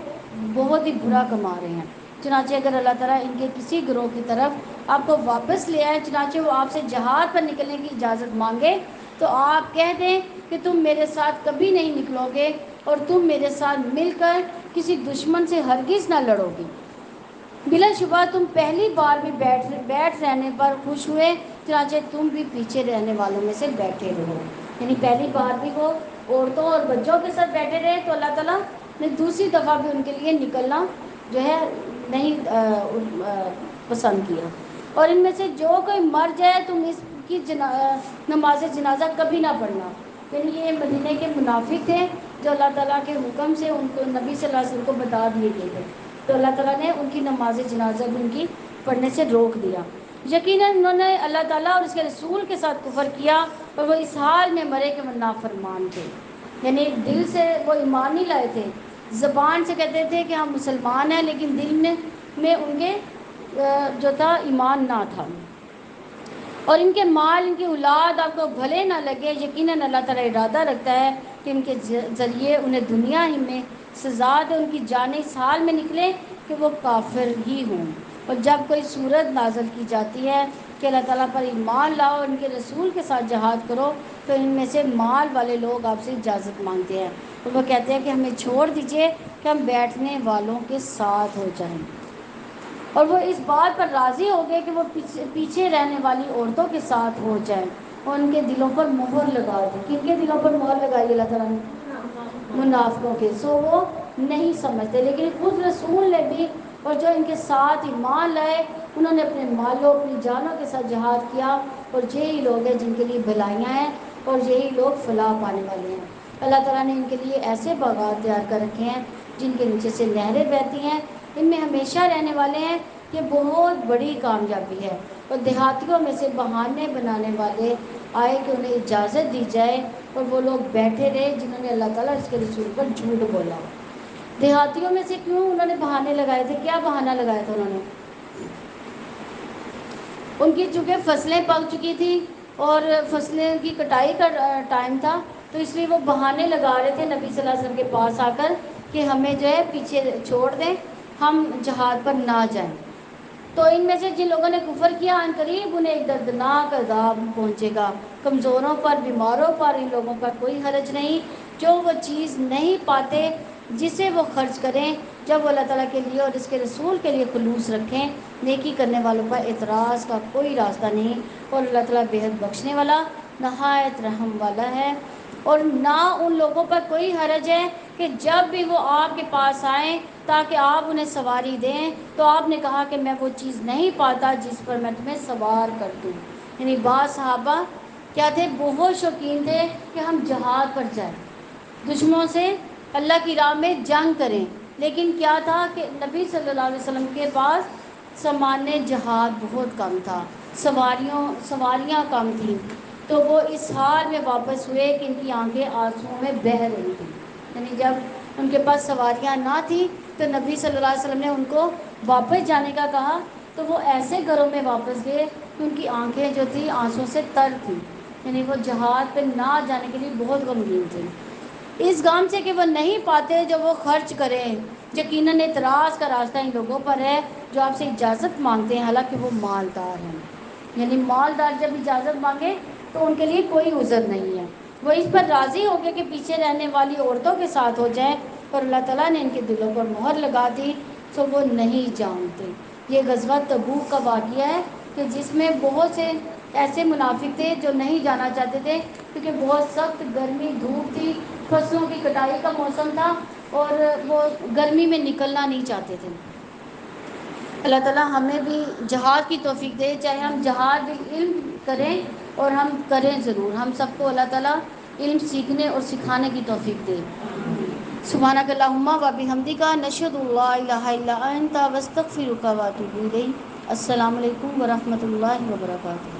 بہت ہی برا کما رہے ہیں. چنانچہ اگر اللہ تعالیٰ ان کے کسی گروہ کی طرف آپ کو واپس لے آئے، چنانچہ وہ آپ سے جہاد پر نکلنے کی اجازت مانگے، تو آپ کہہ دیں کہ تم میرے ساتھ کبھی نہیں نکلو گے اور تم میرے ساتھ مل کر کسی دشمن سے ہرگز نہ لڑو گے. بلا شبہ تم پہلی بار بھی بیٹھ رہنے پر خوش ہوئے، چنانچہ تم بھی پیچھے رہنے والوں میں سے بیٹھے رہو. یعنی پہلی بار بھی وہ عورتوں اور بچوں کے ساتھ بیٹھے رہے تو اللہ تعالیٰ نے دوسری دفعہ بھی ان کے لیے نکلنا جو ہے نہیں پسند کیا. اور ان میں سے جو کوئی مر جائے تم اس کی نماز جنازہ کبھی نہ پڑھنا. یعنی یہ مدینے کے منافق تھے جو اللہ تعالیٰ کے حکم سے ان کو نبی صلی اللہ علیہ وسلم کو بتا دیے گئے تھے، تو اللہ تعالیٰ نے ان کی نماز جنازہ بھی ان کی پڑھنے سے روک دیا. یقیناً انہوں نے اللہ تعالیٰ اور اس کے رسول کے ساتھ کفر کیا اور وہ اس حال میں مرے کہ وہ نافرمان تھے. یعنی دل سے وہ ایمان نہیں لائے تھے، زبان سے کہتے تھے کہ ہم مسلمان ہیں، لیکن دل میں ان کے جو تھا ایمان نہ تھا. اور ان کے مال ان کی اولاد آپ کو بھلے نہ لگے، یقیناً اللہ تعالیٰ ارادہ رکھتا ہے کہ ان کے ذریعے انہیں دنیا ہی میں سزا دے، ان کی جانیں اس حال میں نکلے کہ وہ کافر ہی ہوں. اور جب کوئی صورت نازل کی جاتی ہے کہ اللہ تعالیٰ پر ایمان لاؤ اور ان کے رسول کے ساتھ جہاد کرو، تو ان میں سے مال والے لوگ آپ سے اجازت مانگتے ہیں اور وہ کہتے ہیں کہ ہمیں چھوڑ دیجئے کہ ہم بیٹھنے والوں کے ساتھ ہو جائیں. اور وہ اس بات پر راضی ہو گئے کہ وہ پیچھے رہنے والی عورتوں کے ساتھ ہو جائیں اور ان کے دلوں پر مہر لگا دی. کن کے دلوں پر مہر لگائی اللہ تعالیٰ نے؟ منافقوں کے. سو وہ نہیں سمجھتے. لیکن خود رسول نے بھی اور جو ان کے ساتھ ایمان لائے انہوں نے اپنے مالوں اپنی جانوں کے ساتھ جہاد کیا، اور یہی لوگ ہیں جن کے لیے بھلائیاں ہیں اور یہی لوگ فلاح پانے والے ہیں. اللہ تعالیٰ نے ان کے لیے ایسے باغات تیار کر رکھے ہیں جن کے نیچے سے نہریں بہتی ہیں، ان میں ہمیشہ رہنے والے ہیں. یہ بہت بڑی کامیابی ہے. اور دیہاتیوں میں سے بہانے بنانے والے آئے کہ انہیں اجازت دی جائے اور وہ لوگ بیٹھے رہے جنہوں نے اللہ تعالیٰ اس کے رسول پر جھوٹ بولا. دیہاتیوں میں سے کیوں انہوں نے بہانے لگائے تھے؟ کیا بہانہ لگایا تھا انہوں نے؟ ان کی چونکہ فصلیں پک چکی تھی اور فصلیں کی کٹائی کا ٹائم تھا، تو اس لیے وہ بہانے لگا رہے تھے نبی صلی اللہ علیہ وسلم کے پاس آ کر کہ ہمیں جو ہے پیچھے چھوڑ دیں، ہم جہاد پر نہ جائیں. تو ان میں سے جن لوگوں نے کفر کیا ان قریب انہیں ایک دردناک عذاب پہنچے گا. کمزوروں پر، بیماروں پر ان لوگوں پر کوئی حرج نہیں جو وہ چیز نہیں پاتے جسے وہ خرچ کریں جب وہ اللہ تعالیٰ کے لیے اور اس کے رسول کے لیے خلوص رکھیں. نیکی کرنے والوں پر اعتراض کا کوئی راستہ نہیں، اور اللہ تعالیٰ بے حد بخشنے والا نہایت رحم والا ہے. اور نہ ان لوگوں پر کوئی حرج ہے کہ جب بھی وہ آپ کے پاس آئیں تاکہ آپ انہیں سواری دیں تو آپ نے کہا کہ میں وہ چیز نہیں پاتا جس پر میں تمہیں سوار کر دوں. یعنی بعض صحابہ کیا تھے, بہت شوقین تھے کہ ہم جہاد پر جائیں, دشمنوں سے اللہ کی راہ میں جنگ کریں. لیکن کیا تھا کہ نبی صلی اللہ علیہ وسلم کے پاس سامان جہاد بہت کم تھا, سواریاں کم تھیں. تو وہ اس حال میں واپس ہوئے کہ ان کی آنکھیں آنسوؤں میں بہہ رہی تھیں. یعنی جب ان کے پاس سواریاں نہ تھیں تو نبی صلی اللہ علیہ وسلم نے ان کو واپس جانے کا کہا, تو وہ ایسے گھروں میں واپس گئے کہ ان کی آنکھیں جو تھیں آنسوں سے تر تھیں. یعنی وہ جہاد پہ نہ جانے کے لیے بہت غمگین تھے, اس غم سے کہ وہ نہیں پاتے جو وہ خرچ کریں. یقیناً اعتراض کا راستہ ان لوگوں پر ہے جو آپ سے اجازت مانگتے ہیں حالانکہ وہ مالدار ہیں. یعنی مالدار جب اجازت مانگے تو ان کے لیے کوئی عذر نہیں ہے, وہ اس پر راضی ہو گئے کہ پیچھے رہنے والی عورتوں کے ساتھ ہو جائیں, اور اللہ تعالیٰ نے ان کے دلوں پر مہر لگا دی تو وہ نہیں جانتے. یہ غزوہ تبوک کا واقعہ ہے کہ جس میں بہت سے ایسے منافق تھے جو نہیں جانا چاہتے تھے کیونکہ بہت سخت گرمی دھوپ تھی, فصلوں کی کٹائی کا موسم تھا اور وہ گرمی میں نکلنا نہیں چاہتے تھے. اللہ تعالیٰ ہمیں بھی جہاد کی توفیق دے, چاہے ہم جہاد علم کریں اور ہم کریں ضرور, ہم سب کو اللہ تعالیٰ علم سیکھنے اور سکھانے کی توفیق دے. سبحانک اللہم و بحمدک نشہد ان لا الہ الا انت نستغفرک و نتوب الیک. السلام علیکم ورحمۃ اللہ وبرکاتہ.